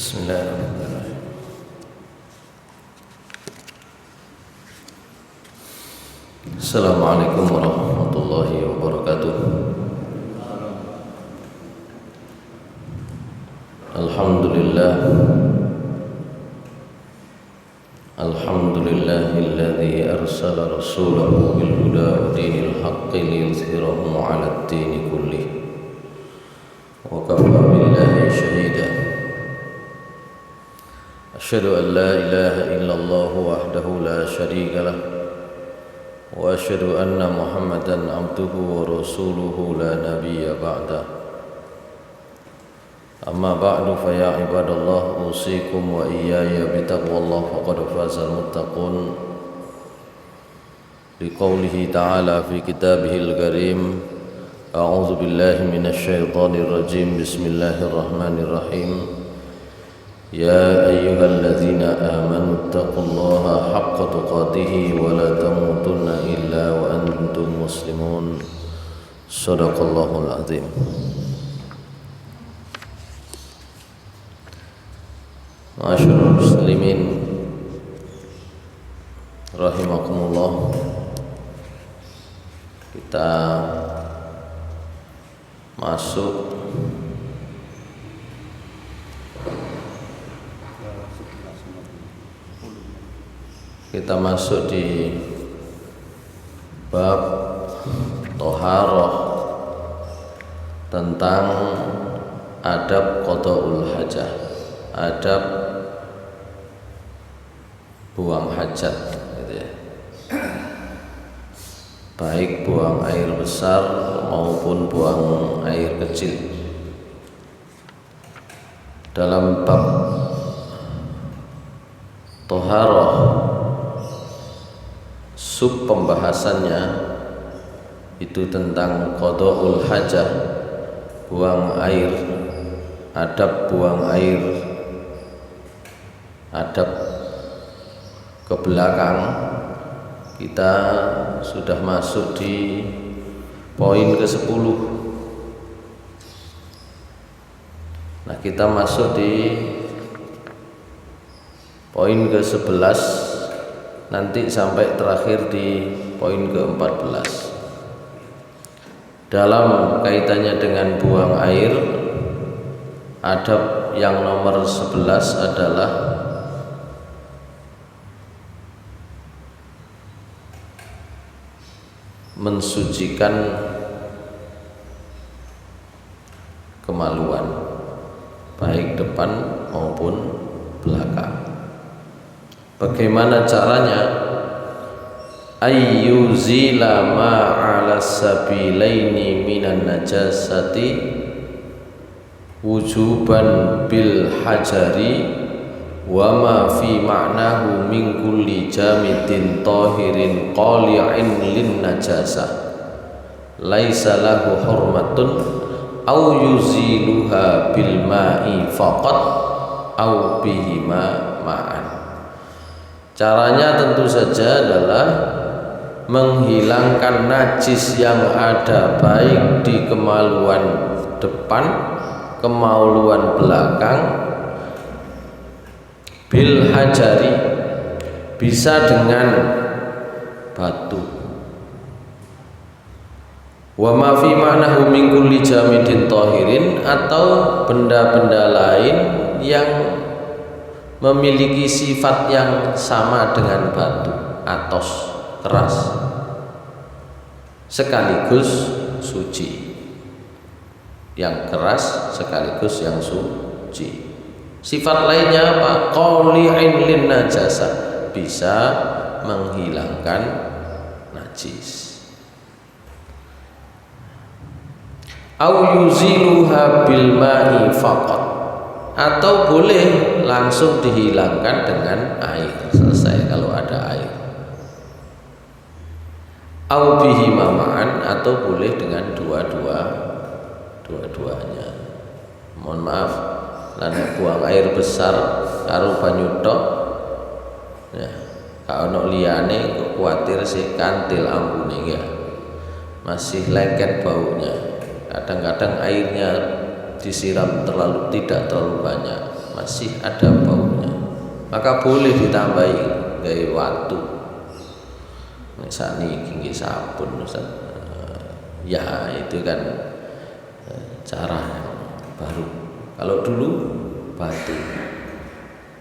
Bismillahirrahmanirrahim. Assalamualaikum warahmatullahi wabarakatuh. Alhamdulillah. Alhamdulillahilladzi arsala rasulahu bil huda wa dinil haqqi liyuzhirahu 'alad dini kullih. Wa kafa billahi shahida. Asyhadu an la ilaha illallah wahdahu la syarika lah wa asyhadu anna Muhammadan abduhu wa rasuluhu la nabiyya ba'da. Amma ba'du fa ya ibadallah usikum wa iyaya bitaqwallah faqad fazal muttaqun. Liqaulihi ta'ala fi kitabihil karim, a'udzu billahi minasy syaithanir rajim. Bismillahirrahmanirrahim. Ya ayyuhalladzina amanu taqullaha haqqa tuqatih wa la tamutunna illa wa antum muslimun. Shadaqallahul azim. Ma'asyiral muslimin rahimakumullah. Kita masuk di bab thaharah tentang adab qadaul hajah, adab buang hajat gitu ya. Baik buang air besar maupun buang air kecil. Dalam bab thaharah, sub pembahasannya itu tentang qadaul hajah, buang air, adab buang air, adab ke belakang. Kita sudah masuk di poin ke-10. Nah, kita masuk di poin ke-11, nanti sampai terakhir di poin ke-14. Dalam kaitannya dengan buang air, adab yang nomor 11 adalah mensucikan kemaluan, baik depan maupun belakang. Bagaimana caranya? Ayyuzila ma'ala sabilaini minan najasati wujuban bil hajari wa ma fi ma'nahu min kulli jamidin tahirin qali'in lin najasah laisa lahu hurmatun au yuziluha bil ma'i faqat au bihima ma'an. Caranya tentu saja adalah menghilangkan najis yang ada baik di kemaluan depan, kemaluan belakang, bil hajari, bisa dengan batu, wa ma fi ma'nahu min kulli jamidin tahirin, atau benda-benda lain yang memiliki sifat yang sama dengan batu, atos, keras, sekaligus suci. Yang keras sekaligus yang suci. Sifat lainnya apa? Qali'in lin najasah, bisa menghilangkan najis. Au yuziluha bil ma'i faqat, atau boleh langsung dihilangkan dengan air, selesai kalau ada air. Au bihi ma'an, atau boleh dengan dua-duanya. Mohon maaf, lan buang air besar karo banyu tok ya, ka ono liyane kok kuwatir si kantil ambune ya masih lengket baunya. Kadang-kadang airnya disiram tidak terlalu banyak, masih ada baunya, maka boleh ditambahi gawe watu. Misalnya iki sabun ya itu kan cara yang baru. Kalau dulu batu,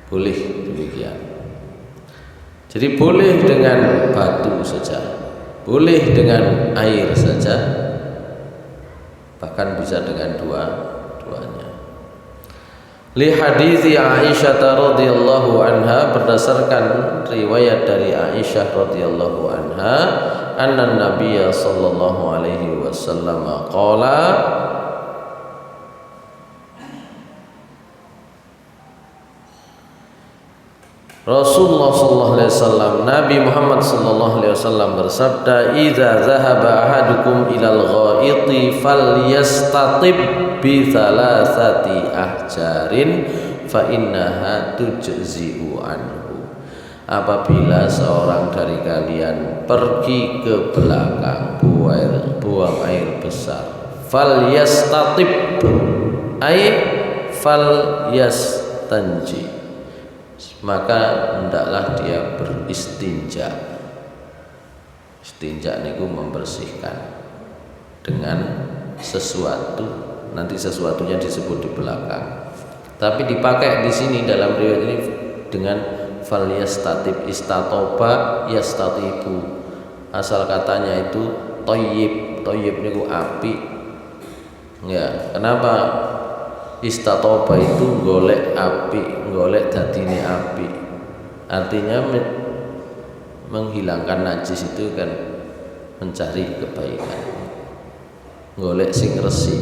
boleh demikian. Jadi boleh dengan batu saja, boleh dengan air saja, bahkan bisa dengan dua-duanya. Li hadithi Aisyah radhiyallahu anha, berdasarkan riwayat dari Aisyah radhiyallahu anha, anna Nabiya sallallahu alaihi wasallam qala, Rasulullah sallallahu alaihi wasallam, Nabi Muhammad sallallahu alaihi wasallam bersabda, "Idza zahaba ahadukum ilal ghaiti falyastatib bi thalathati ahjarin fa innaha tujzi'u anhu." Apabila seorang dari kalian pergi ke belakang buang air besar, falyastatib ay falyastanji, maka hendaklah dia beristinja. Istinja niku membersihkan dengan sesuatu, nanti sesuatunya disebut di belakang. Tapi dipakai di sini dalam riwayat ini dengan falyastatib, istatoba yastatibu. Asal katanya itu thayyib. Thayyib niku api. Ya, kenapa istatoba itu golek api, golek dadine api, artinya menghilangkan najis itu kan mencari kebaikan, golek sing resik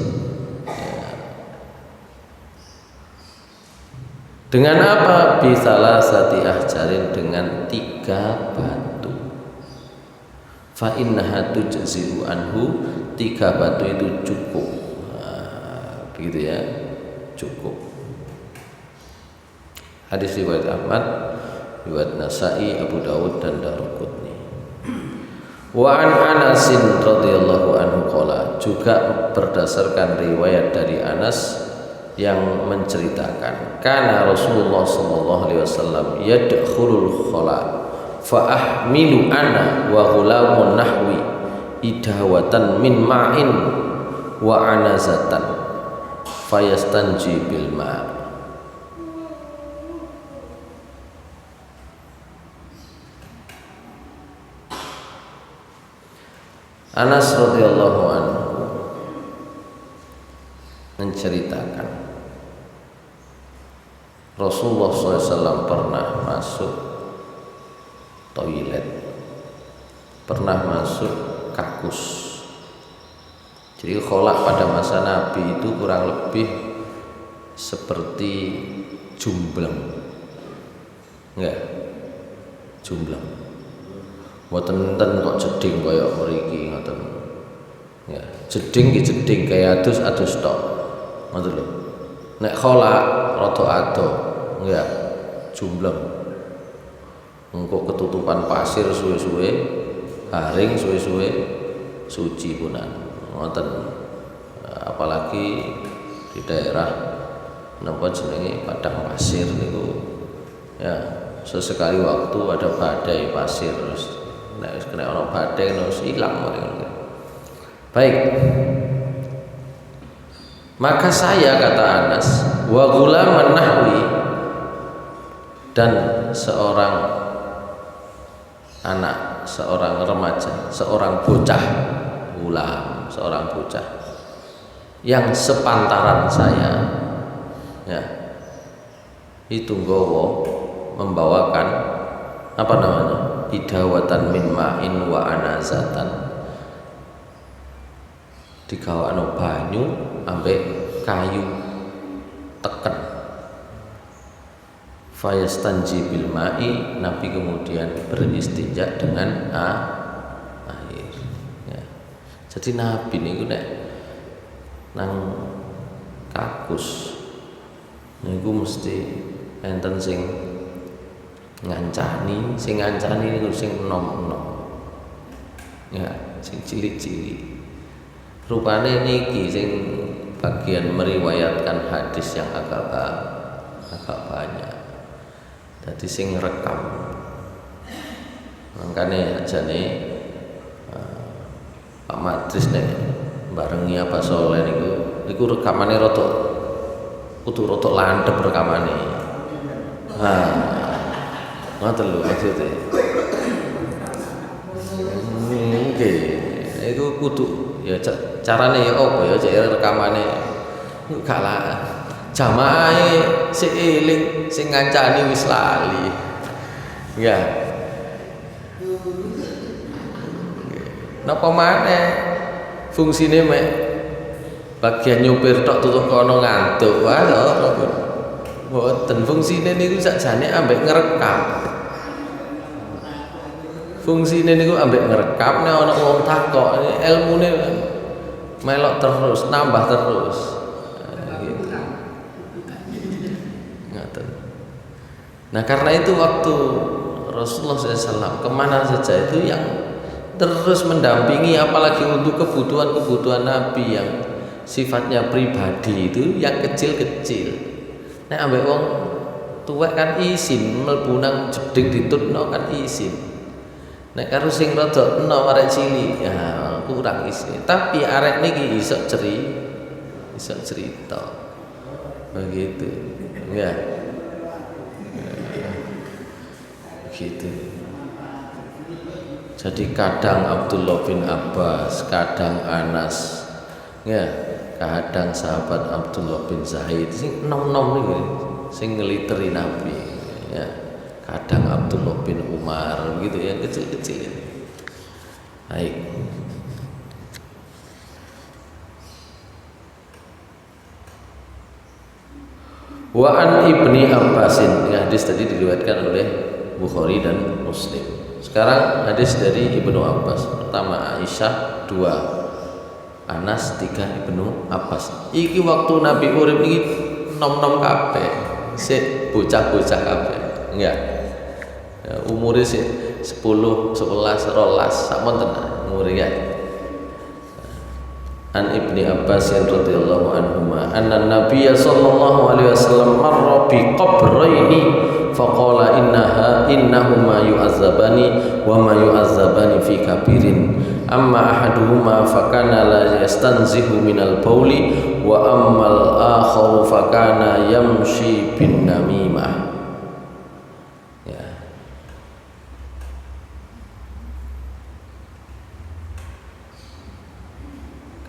ya. Dengan apa? Bisalah sati ahjarin, dengan 3 batu. Fa innaha tujzi'u anhu, 3 batu itu cukup. Nah, begitu ya, cukup. Hadis riwayat Ahmad, riwayat Nasa'i, Abu Dawud dan Daruqutni. Wa an Anas radhiyallahu anhu qala, juga berdasarkan riwayat dari Anas yang menceritakan, kana Rasulullah sallallahu alaihi wasallam yadkhulul khala fa ahmilu ana wa ghulamun nahwi idawatan min ma'in wa anazatan fayastanji bil ma'. Anas radhiyallahu anhu menceritakan, Rasulullah SAW pernah masuk toilet, pernah masuk kakus. Jadi kholak pada masa Nabi itu kurang lebih seperti jumbleng, enggak? Jumbleng. Mboten enten kok jeding kaya mriki ngoten. Ya, jeding ki jeding kaya adus-adus tok. Ngoten lho. Nek kholak rada ado, enggak jumbleng. Engko ketutupan pasir suwe-suwe, haring suwe-suwe, suci punan. Ngoten. Apalagi di daerah napa jenenge padang pasir niku. Ya, sesekali waktu ada badai pasir terus nek wis kena ana badai terus ilang ngono. Baik. Maka saya, kata Anas, wa ghulaman nahwi, dan seorang anak, seorang remaja, seorang bocah, gulam, seorang bocah yang sepantaran saya, ya, itu nggawa, membawakan apa namanya, idawatan min ma'in wa anazatan, digawakno banyu ambek kayu teken. Fayastanji bil ma'i, Nabi kemudian beristinja dengan air ya. Jadi Nabi niku nek nang kakus niku mesti enten sing ngancani, sing ngancani niku sing enom-enom ya, sing cilik-cilik. Rupane niki sing bagian meriwayatkan hadis yang agak agak banyak. Dadi sing rekam. Makane ajane Pak Matris nek barengi apa soleh niku rekamane rada kudu rada landhep rekamane. Ngoten lho maksude. Nggih, iku kudu ya carane ya apa ya cek rekamane. Gak lah. Jamaahe sing eling sing ngancani wis lali. Ya. Napa maneh fungsine mek bagian nyupir tok tutup kono ngantuk wae lho. Mboten fungsine niku sakjane ambek ngrekam. Fungsine niku ambek ngrekam nek ana wong takok ilmune melok terus, nambah terus. Gitu. Ngaten. Nah, karena itu waktu Rasulullah SAW kemana saja itu yang terus mendampingi, apalagi untuk kebutuhan-kebutuhan Nabi yang sifatnya pribadi itu yang kecil-kecil. Nek ambek wong tuwek kan izin mlebu nang jeding ditutno kan izin. Nek karo sing rada enom arek cilik ya kurang izin. Tapi arek niki iso cerita. Begitu. Ya. Begitu. Jadi kadang Abdullah bin Abbas, kadang Anas, ya, kadang sahabat Abdullah bin Zaid, sing nom-nom nih, sing ngeliteri Nabi, ya, kadang Abdullah bin Umar, gitu yang kecil-kecil. Baik. Wa an Ibni Abbasin, hadis tadi diriwayatkan oleh Bukhari dan Muslim. Sekarang hadis dari Ibnu Abbas. Pertama Aisyah, 2 Anas, 3 Ibnu Abbas. Iki waktu Nabi urip iki nom-nom kabeh. Sik bocah-bocah kabeh. Enggak. Ya, umure sik 10, 11, 12 samonten umure ya. An Ibni Abbas radhiyallahu anhuma anna Nabiy sallallahu alaihi wasallam marra bi qabraini faqala innahuma yu'azzabani wa ma yu'azzabani fi kabirin amma ahaduhuma fakana la yastanzihu minal bauli wa ammal akharu fakana yamshi bin namimah. Ya.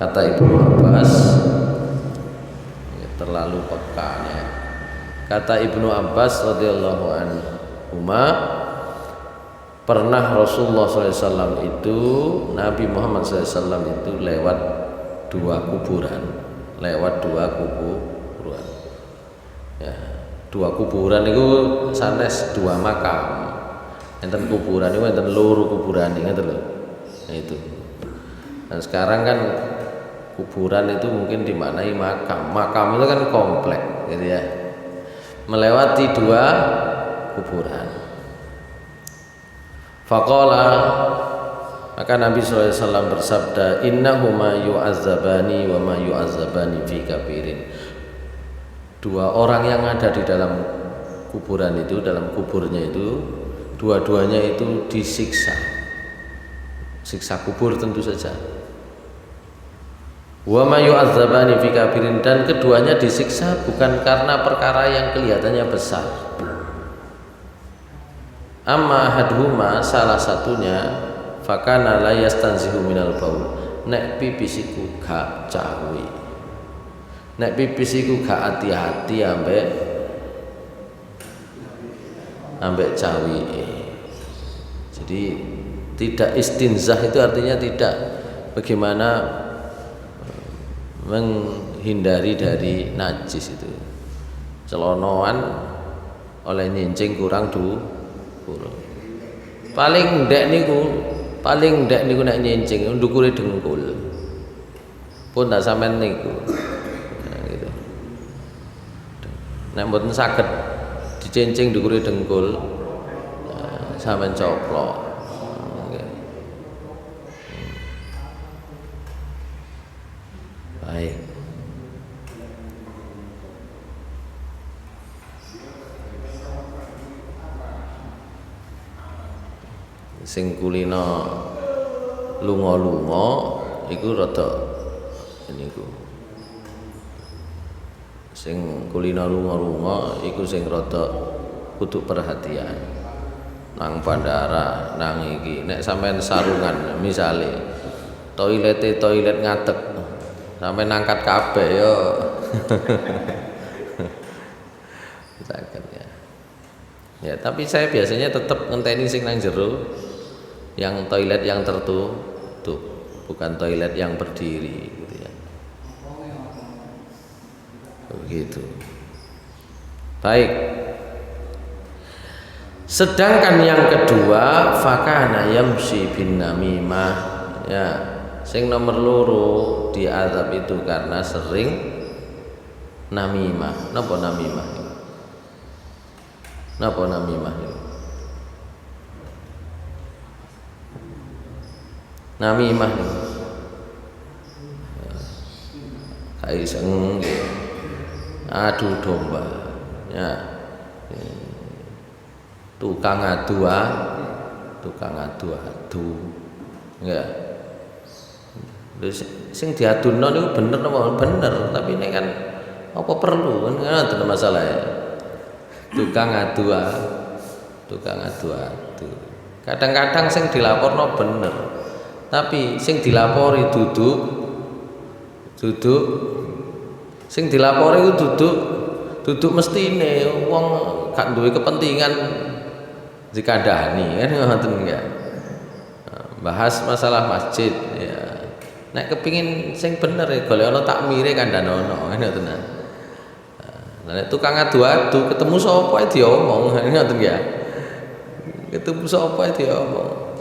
Kata Ibnu Abbas, ya, terlalu pekanya. Kata Ibnu Abbas radhiyallahu anhuma, pernah Rasulullah SAW itu, Nabi Muhammad SAW itu lewat 2 kuburan, ya, 2 kuburan itu sanes 2 makam. Enten kuburan itu enten loro kuburan ini lho. Nah itu. Dan sekarang kan kuburan itu mungkin dimaknai makam. Makam itu kan komplek, gitu ya. Melewati 2 kuburan. Faqala, maka Nabi SAW bersabda, innahuma yu'azzabani wa ma yu'azzabani fi kabirin. 2 orang yang ada di dalam kuburan itu, dalam kuburnya itu, dua-duanya itu disiksa. Siksa kubur tentu saja. Wa ma yu'azzabani fi kabirin, dan keduanya disiksa bukan karena perkara yang kelihatannya besar. Amma ahaduhuma, salah satunya, fakana la yastanzihu minal baul, nek pipisiku gak cawi, nek pipisiku gak hati-hati ambek cawi. Jadi tidak istinzah itu artinya tidak bagaimana menghindari dari najis itu. Celonoan oleh nyincing kurang paling ndek niku nek nyincing ndukure dengkul pun tak sampean niku. Nah, gitu. Nek mboten saged dicincing ndukure dengkul, sampean coplok. Baik. sing kulino lunga-lunga iku rada niku. Sing kulino lunga-lunga iku sing rada kudu perhatian. Nang bandara, nang iki nek sampean sarungan misale toilet ngadeg sampean angkat kabeh yo sakit ya. Ya, tapi saya biasanya tetap ngenteni sing nang jero, yang toilet yang tertutup, bukan toilet yang berdiri gitu ya. Begitu. Baik. Sedangkan yang kedua, fakana yamshi bin namimah. Ya, sing nomor loro diazab itu karena sering namimah. Napa namimah? Napa namimah itu? Namimah itu kaiseng adu domba ya, tukang adu enggak. Sing diaduno niku bener apa bener, tapi ini kan apa perlu kan ngoten masalahnya. Tukang adu. Kadang-kadang sing dilaporno bener, tapi sing dilapori duduk, sing dilapori itu duduk mestine wong gak duwe kepentingan dikandani kan ngoten enggak. Bahas masalah masjid ya. Nek kepingin sing bener ya golek ana takmire kandhanono ngoten. Nah, tukang adu ketemu sapa ae diomong, ngoten ya. Ketemu sapa ae diomong.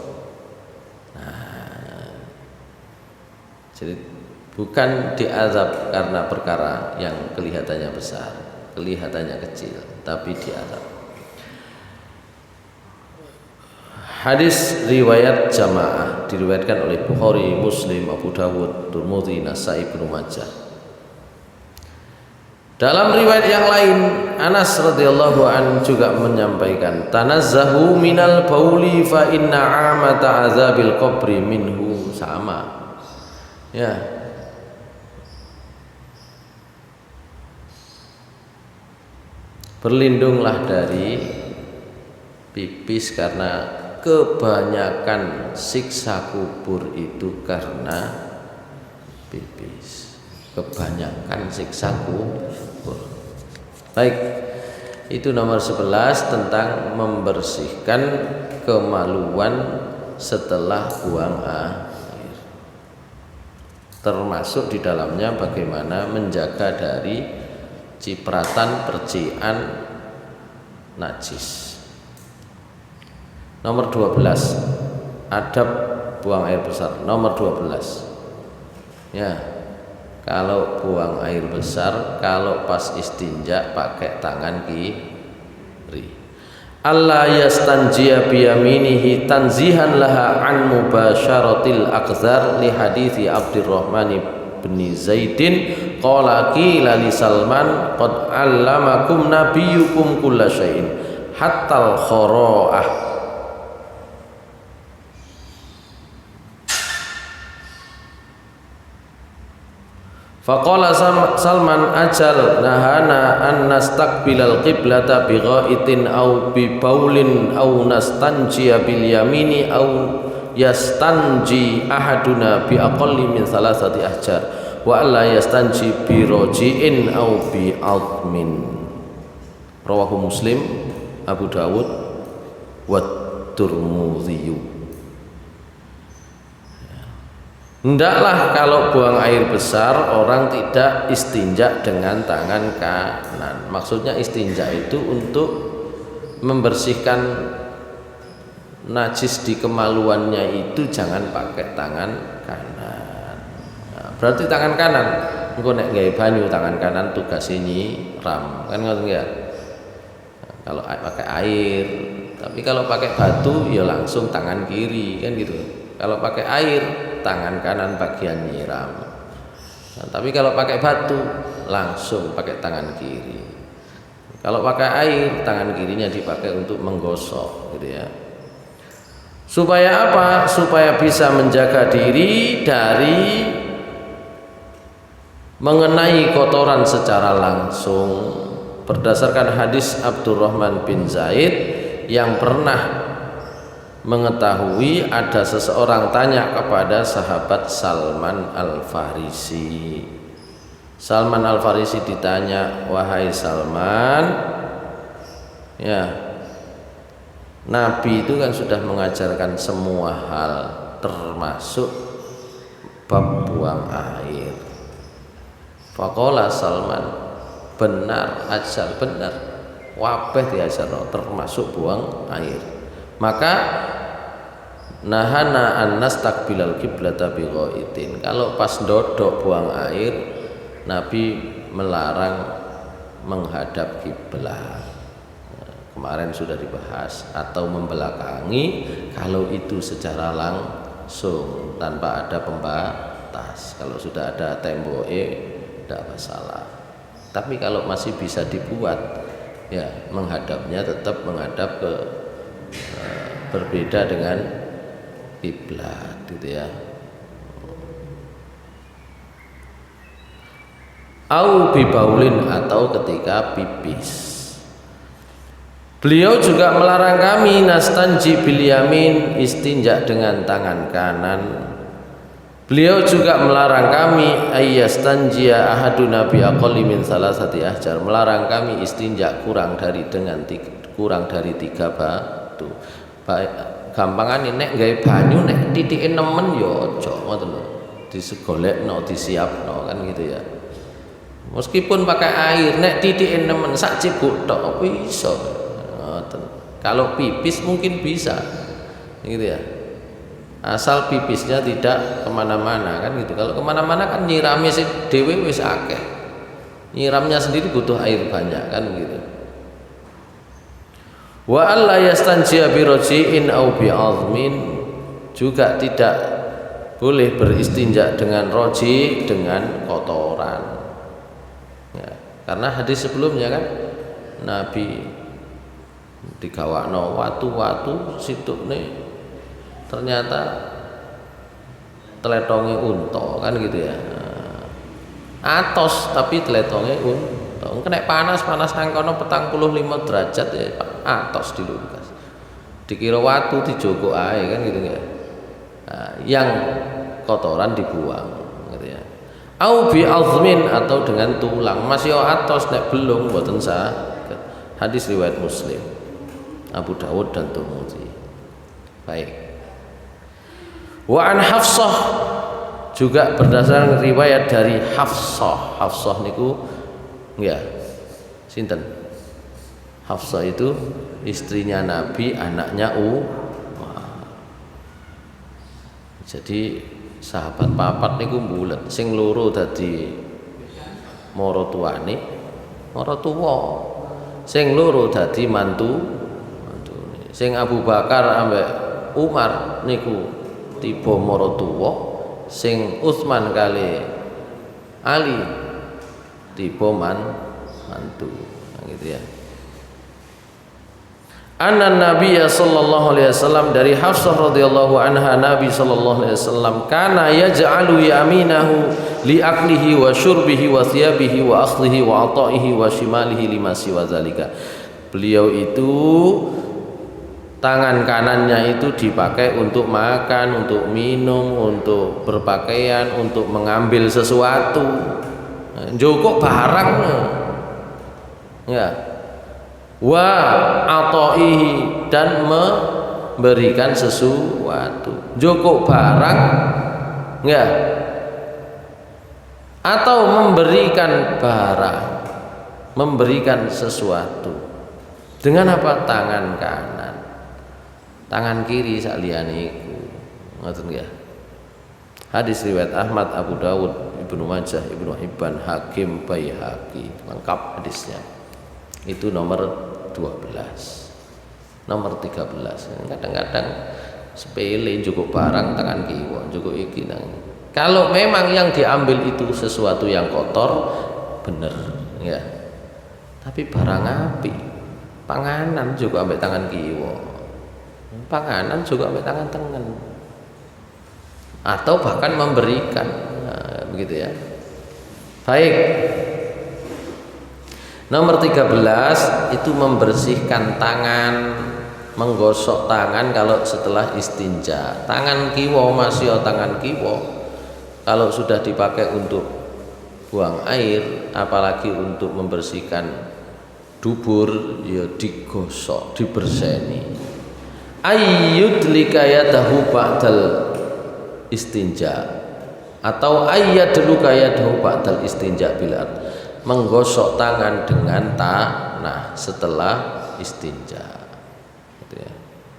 Nah, jadi bukan diazab karena perkara yang kelihatannya besar, kelihatannya kecil, tapi diazab. Hadis riwayat jamaah diriwayatkan oleh Bukhari, Muslim, Abu Dawud, Tirmidzi, Nasai, Ibnu Majah. Dalam riwayat yang lain, Anas radhiyallahu an juga menyampaikan, tanazzahu minal bauli fa inna amata azabil qabri minhu, sama. Ya. Berlindunglah dari pipis karena kebanyakan siksa kubur itu karena pipis. Kebanyakan siksa kubur. Baik, itu nomor 11 tentang membersihkan kemaluan setelah buang air. Termasuk di dalamnya bagaimana menjaga dari cipratan percikan najis. Nomor 12, adab buang air besar. Nomor 12. Ya. Kalau buang air besar, kalau pas istinja pakai tangan kiri. Allah yastanjiya biyaminihi tanzihan laha an mubasyaratil aqzar li hadithi Abdurrahman bin Zaidin qala qila li Salman qad allamakum nabiyyukum kulla syai'in hatta al kharaah. Faqala Salman ajal nahana an nastaqbilal qiblata bi ghaitin aw bi baulin aw nastanjiya bil yamini aw yastanji ahaduna bi aqalli min salasati ahjar wa alla yastanji bi roji'in aw bi admin. Rawahu Muslim, Abu Dawud wa Tirmidzi. Hendaklah kalau buang air besar orang tidak istinja dengan tangan kanan. Maksudnya istinja itu untuk membersihkan najis di kemaluannya itu jangan pakai tangan kanan. Nah, berarti tangan kanan engko nek gawe banyu tangan kanan tugas nyiram. Kan ngoten ya. Nah, kalau pakai air, tapi kalau pakai batu ya langsung tangan kiri kan gitu. Kalau pakai air tangan kanan bagian nyiram. Nah, tapi kalau pakai batu langsung pakai tangan kiri. Kalau pakai air tangan kirinya dipakai untuk menggosok gitu ya. Supaya apa? Supaya bisa menjaga diri dari mengenai kotoran secara langsung. Berdasarkan hadis Abdurrahman bin Zaid yang pernah mengetahui ada seseorang tanya kepada sahabat Salman Al-Farisi. Salman Al-Farisi ditanya, "Wahai Salman, ya, Nabi itu kan sudah mengajarkan semua hal termasuk bab buang air." Faqala Salman, "Benar, ajal benar. Wabeh diajarno termasuk buang air." Maka nahana an nastaqbilal qiblata bi ghaitin. Kalau pas dodok buang air, Nabi melarang menghadap kiblat. Kemarin sudah dibahas, atau membelakangi kalau itu secara langsung tanpa ada pembatas. Kalau sudah ada tembok tidak masalah. Tapi kalau masih bisa dibuat, ya menghadapnya tetap menghadap ke berbeda dengan kiblat, gitu ya. Au bibaulin, atau ketika pipis. Beliau juga melarang kami nastanji bil yamin, istinja dengan tangan kanan. Beliau juga melarang kami ayyastanjia ahaduna bi aqalli min salasati ahjar, melarang kami istinja kurang dari 3 batu. Gampangane nek gawe banyu nek titike nemen ya aja ngoten lho. Disegolekno, disiapno kan gitu ya. Meskipun pakai air nek titike nemen sak cibuk tok iso. Ngoten. Kalau pipis mungkin bisa. Gitu ya. Asal pipisnya tidak kemana-mana kan gitu. Kalau kemana-mana kan nyirami dhewe wis akeh. Nyiramnya sendiri butuh air banyak kan gitu. Wa alla yastanjiya bi raji'in au bi 'azmin, juga tidak boleh beristinja dengan roji, dengan kotoran. Ya, karena hadis sebelumnya kan Nabi digawakno watu-watu situkne ternyata tletonge unta kan gitu ya. Atos tapi tletonge unta. Kena panas nang kono 45 derajat ya atos dilungkas. Dikira watu dijoko ae kan gitu ya. Nah, yang kotoran dibuang gitu ya. Au bi azmin, atau dengan tulang. Masih atos nek belum mboten sah. Hadis riwayat Muslim, Abu Dawud dan Tirmidzi. Baik. Wa an Hafsah, juga berdasarkan riwayat dari Hafsah. Hafsah niku ya sinten? Hafsah itu istrinya Nabi, anaknya Jadi sahabat papat niku mbulet. Sing loro dadi maratuwane, maratuwa. Sing loro dadi mantune. Sing Abu Bakar ambek Umar niku tiba maratuwa. Sing Utsman kali Ali tiba mantu. Nah, gitu ya. Anna Nabiyya sallallahu alaihi wasallam, dari Hafsah radhiyallahu anha, Nabi sallallahu alaihi wasallam kana yaj'alu yaminahu li aklihi wa syurbihi wa thiyabihi wa akhdhihi wa ata'ihi wa shimalihi lima siwa zalika. Beliau itu tangan kanannya itu dipakai untuk makan, untuk minum, untuk berpakaian, untuk mengambil sesuatu. Njoko barang ya. Wa ataihi, dan memberikan sesuatu. Joko barang ya, atau memberikan barang, memberikan sesuatu. Dengan apa? Tangan kanan. Tangan kiri saliyane iku. Ngoten nggih. Hadis riwayat Ahmad, Abu Dawud, Ibnu Majah, Ibnu Hibban, Hakim, Baihaqi. Lengkap hadisnya. Itu nomor 12. Nomor 13. Kadang-kadang sepele cukup barang tangan kiwa, cukup iki nang. Kalau memang yang diambil itu sesuatu yang kotor, bener ya. Tapi barang api, panganan juga ambil tangan kiwa. Panganan juga pakai tangan tengen. Atau bahkan memberikan. Nah, begitu ya. Baik. Nomor 13 itu membersihkan tangan, menggosok tangan kalau setelah istinja. Tangan kiwa masih tangan kiwa. Kalau sudah dipakai untuk buang air, apalagi untuk membersihkan dubur, ya digosok, diberseni. Ayyudlika yadahu ba'dal istinja atau ayyadluka yadahu ba'dal istinja bil'ad, menggosok tangan dengan tanah setelah istinja. Gitu ya.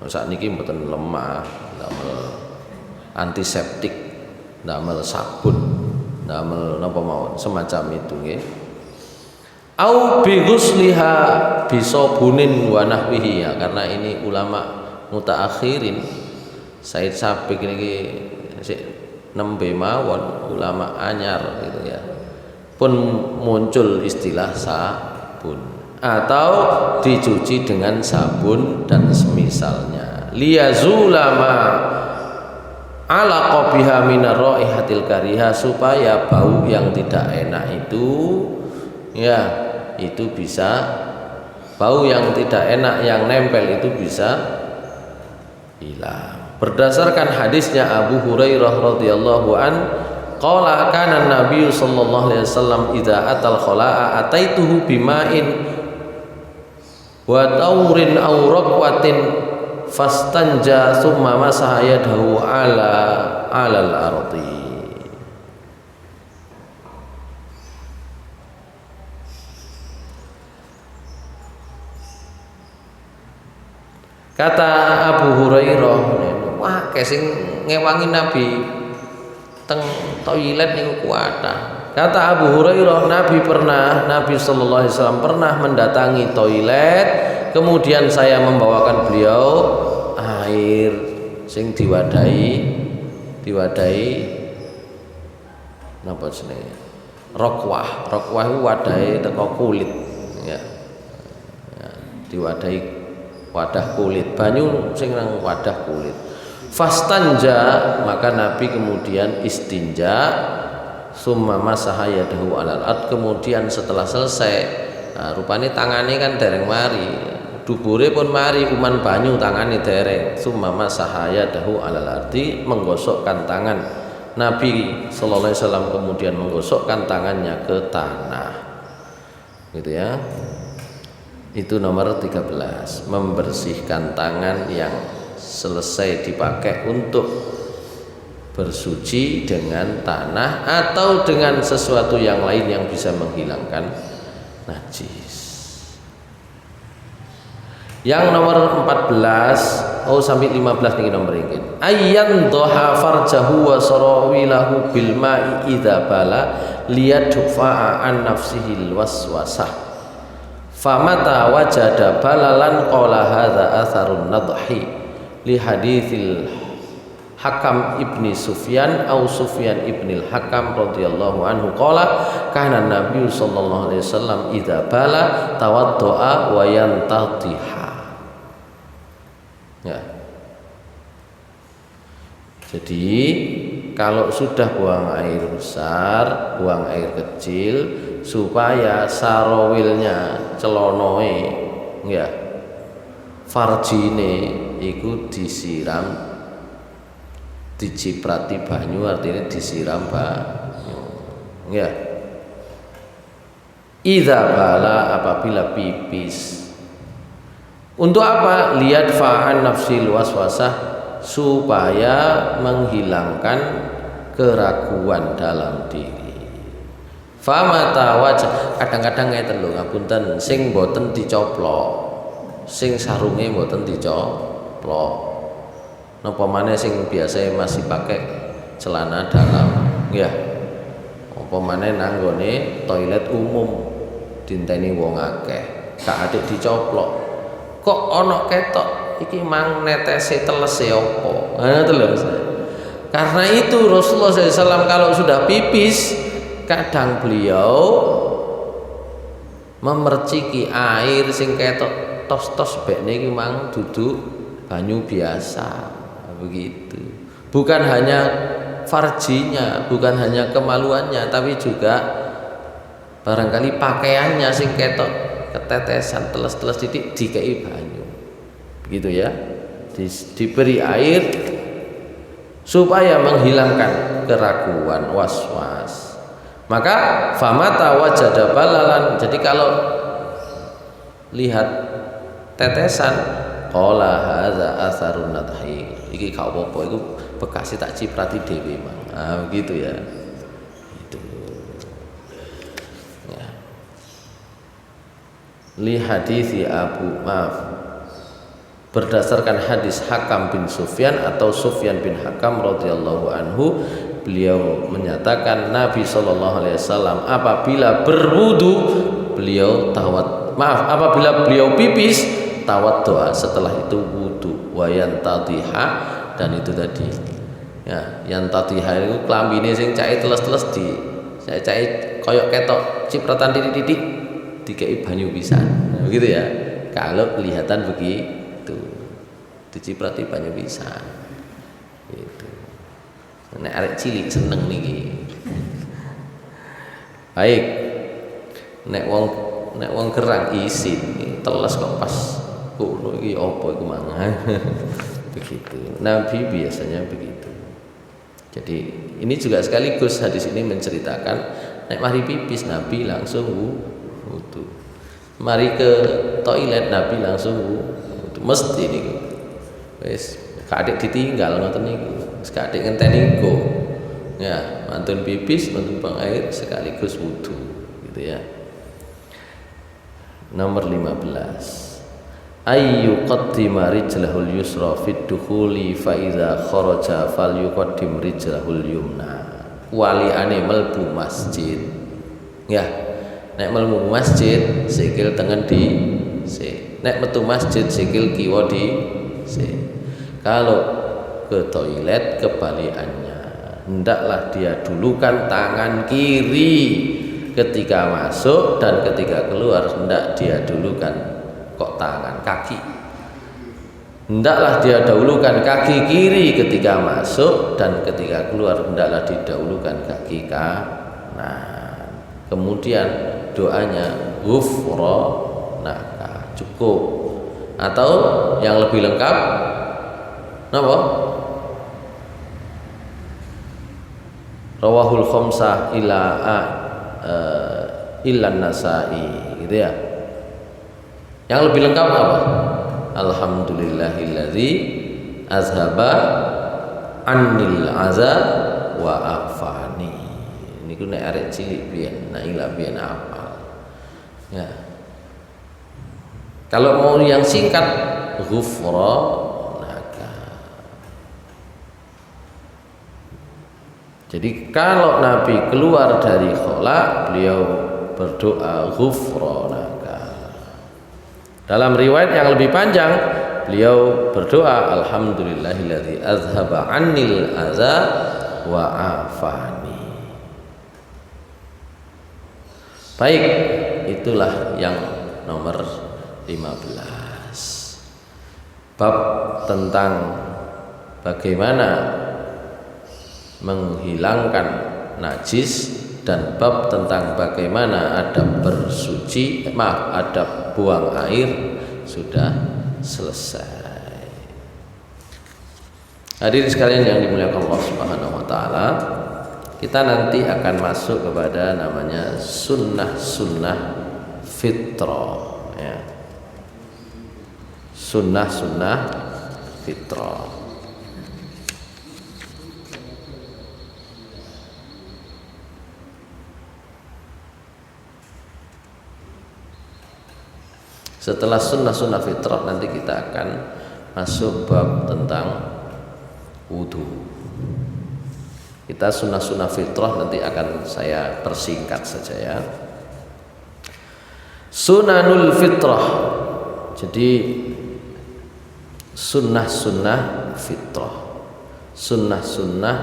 Saat niki mboten lemah, damel antiseptik, damel sabun, damel napa mawon semacam itu nggih. Au bi ghusliha bi sabunin wa nahwihi, ya, karena ini ulama mutaakhirin. Said Sabiq niki sik nembe mawon ulama anyar gitu ya. Pun muncul istilah sabun atau dicuci dengan sabun dan semisalnya. Liyazulama ala qabiha minar raihatil kariha, supaya bau yang tidak enak itu ya itu bisa, bau yang tidak enak yang nempel itu bisa hilang. Berdasarkan hadisnya Abu Hurairah radhiyallahu an, qala kana Nabi sallallahu alaihi wasallam idza atal khala'a ataituhu bima'in wa taurin aw raqwatin fastanja thumma masaha yadahu alal ardi. Kata Abu Hurairah, wah kesing ngewangi Nabi teng toilet niku kuatah. Kata Abu Hurairah, Nabi sallallahu alaihi wasallam pernah mendatangi toilet, kemudian saya membawakan beliau air sing diwadahi napa jenenge? Rokwah itu wadahe teko kulit ya. Ya, diwadahi wadah kulit, banyu sing nang wadah kulit. Fastanja, maka Nabi kemudian istinja, summa masaha yadahu alal ard, kemudian setelah selesai, nah, rupane tangane kan dereng mari, dubure pun mari, kuman banyu tangane dereng, summa masaha yadahu alal ardi, menggosokkan tangan. Nabi sallallahu alaihi wasallam kemudian menggosokkan tangannya ke tanah. Gitu ya. Itu nomor 13, membersihkan tangan yang selesai dipakai untuk bersuci dengan tanah atau dengan sesuatu yang lain yang bisa menghilangkan najis. Yang nomor 14 sampai 15 niki nomor iki. Ayyan dhaha farjahu wa sarawilahu bil ma'i idza bala liyadfa'a an nafsihil waswasah. Famata wajada balalan qala hadza atharun nadhi li haditsil Hakam ibni Sufyan au Sufyan ibnil Hakam radhiyallahu anhu qala kana Nabi sallallahu alaihi wasallam idza bala tawaddoa wa yantadhiha. Ya. Jadi kalau sudah buang air besar, buang air kecil, supaya sarawilnya celonoe ya farjine iku disiram, diciprati banyu, artinya disiram banyu ya. Idza bala, apabila pipis. Untuk apa? Lihat fa'an nafsil waswasah, supaya menghilangkan keraguan dalam diri. Famata wajah, kadang-kadang ngeten lho ngapunten, sing boten dicoplok, sing sarunge boten dicoplok, napa maneh sing biasa masih pakai celana dalam ya, apa maneh nanggone toilet umum dinteni wong akeh gak adik dicoplok, kok ana ketok iki mang netese telese apa, nah terus. Karena itu Rasulullah SAW kalau sudah pipis, kadang beliau memerciki air sing ketok tos-tos bek niki mang dudu banyu biasa begitu. Bukan hanya farjinya, bukan hanya kemaluannya, tapi juga barangkali pakaiannya sing ketok ketetesan teles-teles titik dikei banyu. Begitu ya. Diberi air supaya menghilangkan keraguan, was-was. Maka famata wajada balalan. Jadi kalau lihat tetesan, qala hadza atharun nadhi. Iki gak apa-apa, iku bekase tak ciprati dhewe, Mang. Ah begitu ya. Itu. Ya. Li hadisi berdasarkan hadis Hakam bin Sufyan atau Sufyan bin Hakam radhiyallahu anhu, beliau menyatakan Nabi sallallahu alaihi wasallam apabila berwudu beliau apabila beliau pipis tawaddoa, setelah itu wudu, wayan tatiha, dan itu tadi ya, yang tatiha itu klambine sing cai teles-teles di cai koyok ketok cipratan titik-titik dikei banyu pisan. Nah, begitu ya. Kalau kelihatan begitu diciprati banyu pisan. Gitu. Nek arek cilik seneng niki. Baik. Nek wong gerang isin teles kok pas kulo iki apa iku mangan. Begitu. Nabi biasanya begitu. Jadi ini juga sekaligus hadis ini menceritakan nek mari pipis Nabi langsung wudu. Mari ke toilet Nabi langsung wudu. Mesti niku. Wis kadek ditinggal ngoten niku. Wis kadek ngenteni go. Ya, mantun pipis, mantun buang air sekaligus wudu gitu ya. Nomor 15. Ayyu qaddima rijlahul yusra fid dukhuli fa idza kharaja falyuqaddim rijlahul yumna. Waliane melbu masjid. Ya. Nek melbu masjid sikil tengen di se. Nek metu masjid sikil kiwa di se. Kalau ke toilet kebalikannya, hendaklah dia dulukan tangan kiri ketika masuk, dan ketika keluar hendak dia dulukan kaki. Hendaklah dia dahulukan kaki kiri ketika masuk, dan ketika keluar hendaklah didahulukan kaki kanan. Kemudian doanya ghufranaka, cukup. Atau yang lebih lengkap napa? Rawahul khamsah illa Nasa'i gitu ya. Yang lebih lengkap apa? Alhamdulillahilladzi azhaba annil aza wa afani. Niku nek arek cilik biyen, nek ila biyen apal. Ya. Kalau mau yang singkat ghufranaka. Jadi kalau Nabi keluar dari khala, beliau berdoa ghufranaka. Dalam riwayat yang lebih panjang, beliau berdoa alhamdulillahilladzi azhaba annil aza wa afani. Baik, itulah yang nomor 15. Bab tentang bagaimana menghilangkan najis, dan bab tentang bagaimana adab adab buang air sudah selesai. Hadirin sekalian yang dimuliakan Allah Subhanahu wa taala, kita nanti akan masuk kepada namanya sunnah-sunnah fitrah ya. Sunnah-sunnah fitrah. Setelah sunnah-sunnah fitrah nanti kita akan masuk bab tentang wudu. Kita sunnah-sunnah fitrah nanti akan saya persingkat saja ya. Sunanul fitrah. Jadi sunnah-sunnah fitrah. Sunnah-sunnah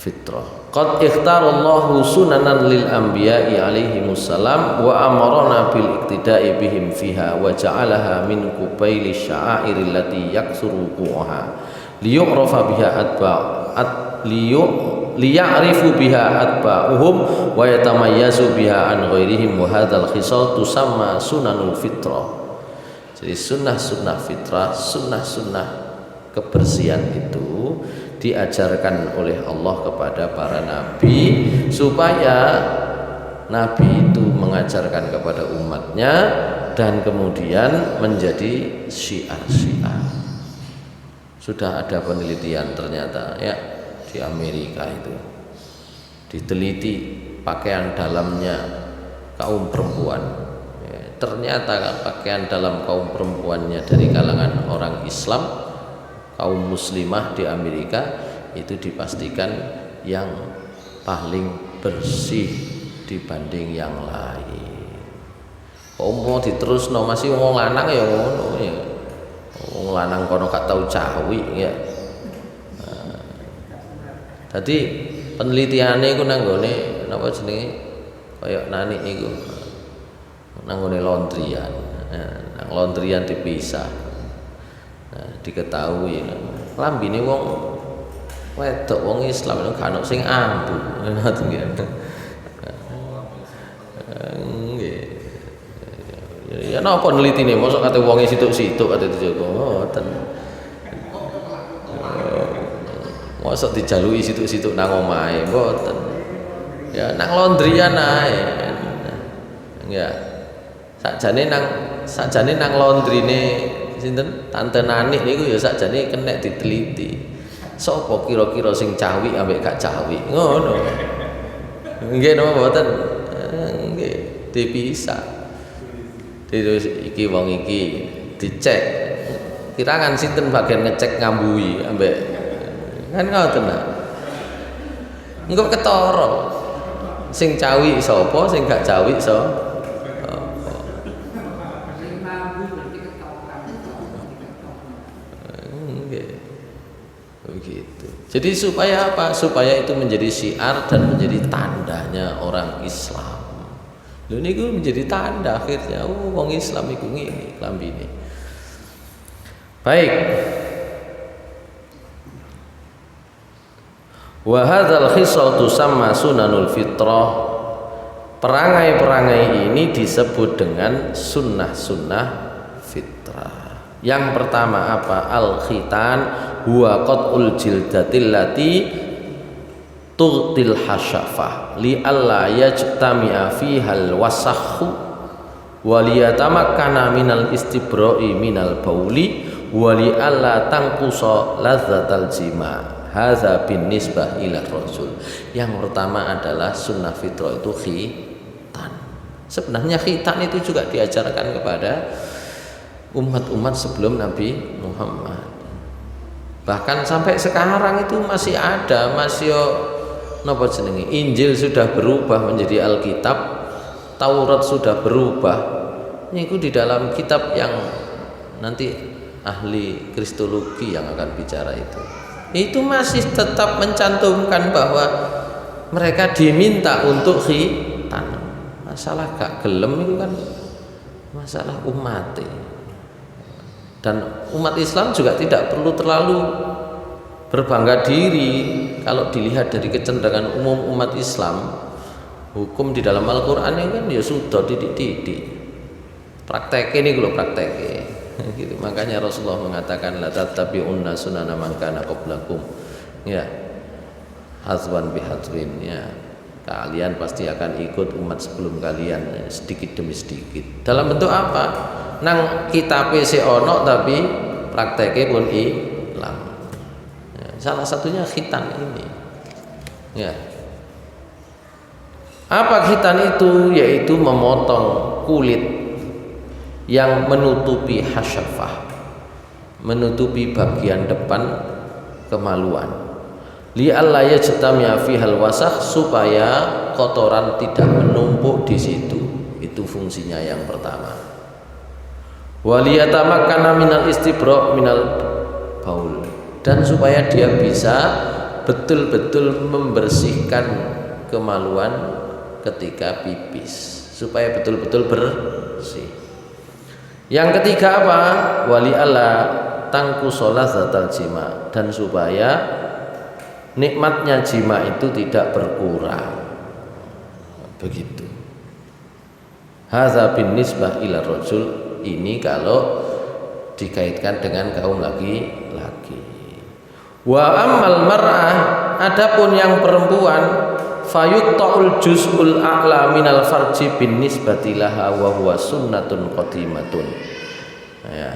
fitrah. Qad ikhtarallahu sunanan lil anbiya'i alaihimussalam wa amarna bil iktida'i bihim fiha wa ja'alaha min qubaili sya'airil lati yaksuru qu'aha liyu'rafa biha liya'rifu biha atba'uhum wa yatamayyazu biha an ghairihim wa hadzal khisal tusamma sunanul fitrah. Jadi sunnah-sunnah fitrah, sunnah-sunnah kebersihan itu diajarkan oleh Allah kepada para nabi supaya nabi itu mengajarkan kepada umatnya dan kemudian menjadi syiar-syiar. Sudah ada penelitian ternyata ya di Amerika itu diteliti pakaian dalamnya kaum perempuan ya, ternyata pakaian dalam kaum perempuannya dari kalangan orang Islam kaum muslimah di Amerika itu dipastikan yang paling bersih dibanding yang lain. Mau diterusno masih wong lanang ya ngono ya. Wong lanang kono gak tau cawi ya. Tadi penelitiane iku nang gone napa jenenge kaya nani niku. Nang gone laundryan. Nang laundryan dipisah. Diketahui lambine wong wedok wong Islam itu gak ono sing ambu ngoten nggih. Nggih. Ya napa nelitine mosok kate wonge situk-situk kate dijogo ngoten. Mosok dijaluki situk-situk nang omahe mboten. Ya nang laundryan ae. Ya. Sakjane nang laundrine sinten Tante Nanik niku ya sakjane kena diteliti. Sapa kira-kira sing cawi ambek gak cawi? Ngono. Nggih napa mboten? Nggih, dipisah. Terus iki wong iki dicek. Kirangan sinten bagian ngecek ngambui ambek kan ngoten nah. Engko ketara. Sing cawi sapa, sing gak cawi sapa? Begitu. Jadi supaya apa? Supaya itu menjadi syiar dan menjadi tandanya orang Islam. Lho niku menjadi tanda akhirnya wong Islam iku ngene klambine. Baik. Wa hadzal khisal tusamma sunanul fitrah. Perangai-perangai ini disebut dengan sunnah-sunnah fitrah. Yang pertama apa? Al-khitan huwa qat'ul jildatil lati tughtil hasyafah li alla yajtami'a fihal wasakhu wa liyatamakkana minal istibra'i minal bauli wa li alla tanqusa lazzatal jima' hadza bin nisbah ila rasul. Yang pertama adalah sunnah fitrah itu khitan. Sebenarnya khitan itu juga diajarkan kepada umat-umat sebelum Nabi Muhammad. Bahkan sampai sekarang itu masih ada, masih napa jenenge? Injil sudah berubah menjadi Alkitab, Taurat sudah berubah. Niku di dalam kitab yang nanti ahli kristologi yang akan bicara itu. Itu masih tetap mencantumkan bahwa mereka diminta untuk khitan. Masalah gak gelem itu kan masalah umat. Dan umat Islam juga tidak perlu terlalu berbangga diri kalau dilihat dari kecenderungan umum umat Islam. Hukum di dalam Al-Qur'an ini kan ya sudah titik-titik. Praktek ini kalau praktek gitu. Makanya Rasulullah mengatakan la tattabi'unna sunana man kana qablakum. Ya. Hazwan bihadzwin ya. Kalian pasti akan ikut umat sebelum kalian sedikit demi sedikit. Dalam bentuk apa? Nang kitabe sik ono tapi prakteke pun ilang. Ya, salah satunya khitan ini. Ya. Apa khitan itu? Yaitu memotong kulit yang menutupi hasyafah, menutupi bagian depan kemaluan. Li alla yajtami'a fihal wasakh, supaya kotoran tidak menumpuk di situ. Itu fungsinya yang pertama. Waliyatamakkana minal istibra' minal baul, dan supaya dia bisa betul-betul membersihkan kemaluan ketika pipis supaya betul-betul bersih. Yang ketiga apa? Wali Allah tangku sholazatal jima, dan supaya nikmatnya jima itu tidak berkurang. Begitu. Hadza bin nisbah ila rajul, ini kalau dikaitkan dengan kaum laki-laki. Wa ammal mar'ah, adapun yang perempuan, fayuqta'ul juz'ul a'la minal farji bin nisbati laha wa huwa sunnatun qadimatun. Ya,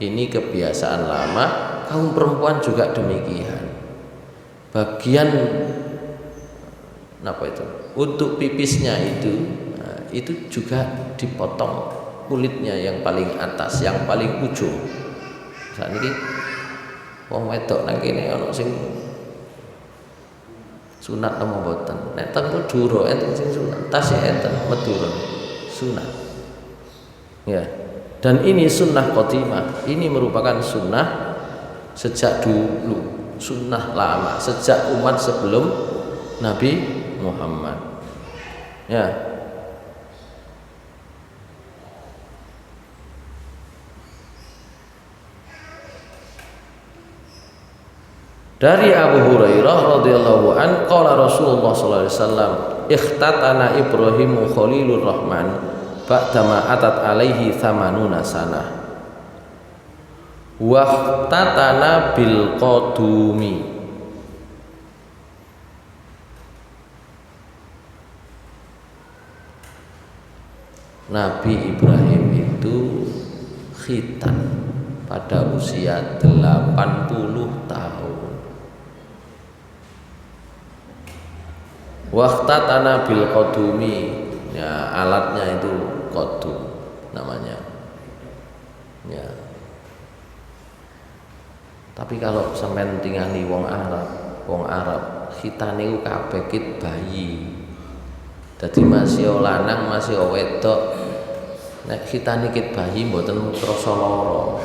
ini kebiasaan lama, kaum perempuan juga demikian. Bagian apa itu? Untuk pipisnya itu juga dipotong kulitnya yang paling atas, yang paling ujung. Saat ini wong wedok nang kene ana sing sunat napa mboten? Nek teng Madura enten sing sunat, tasih enten Madura sunat. Ya. Dan ini sunnah qadimah. Ini merupakan sunnah sejak dulu, sunnah lama, sejak umat sebelum Nabi Muhammad. Ya. Dari Abu Hurairah radhiyallahu an, qala Rasulullah sallallahu alaihi wasallam, ikhtatana Ibrahimu Khalilur Rahman ba'dama atat alaihi thamanuna sanah. Wa ikhtatana bil qadumi. Nabi Ibrahim itu khitan pada usia 80 tahun. Waqtatana bil qadumi, ya alatnya itu qadum namanya. Ya. Tapi kalau sampean tinggali wong Arab khitane ku kabeh kit bayi. Dadi masih lanang masih wedok. Nek khitane kit bayi mboten krasa lara.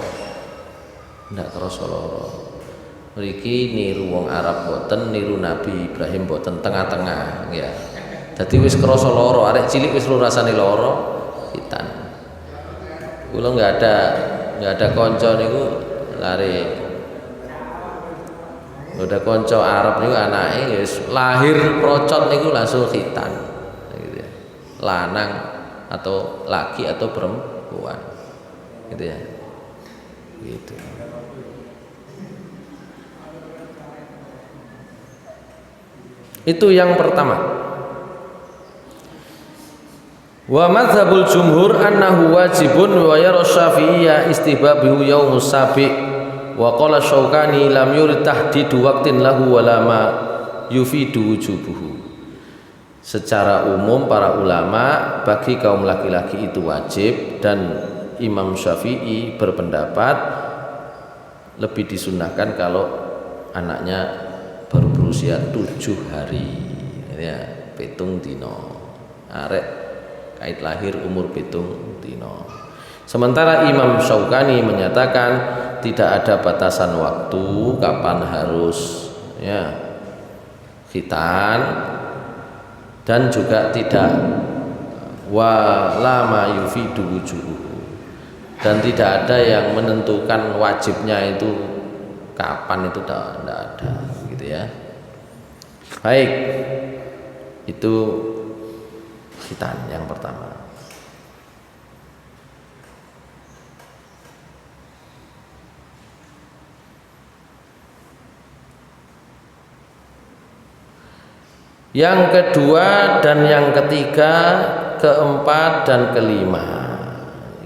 Ndak krasa lara. Mriki niru wong Arab boten, niru Nabi Ibrahim boten, tengah-tengah ya. Dadi wis krasa lara, arek cilik wis rasane lara khitan. Kula enggak ada kanca niku lare. Ada kanca Arab niku anake wis lahir procot niku langsung khitan. Gitu ya. Lanang atau laki atau perempuan. Gitu ya. Gitu. Itu yang pertama. Wa madzhabul jumhur annahu wajibun wa yara Syafi'iyya istihbabu yaumus sabi' wa qala Syaukani lam yurid tahdidu waqtin lahu wa lama yufidu wujubuhu. Secara umum para ulama bagi kaum laki-laki itu wajib, dan Imam Syafi'i berpendapat lebih disunahkan kalau anaknya baru berusia 7 hari ya, pitung dino arek kait lahir umur pitung dino. Sementara Imam Syaukani menyatakan tidak ada batasan waktu kapan harus ya khitan, dan juga tidak walama yufidu wujuhu, dan tidak ada yang menentukan wajibnya itu kapan, itu tidak ada gitu ya. Baik, itu khitan yang pertama. Yang kedua dan yang ketiga, keempat dan kelima,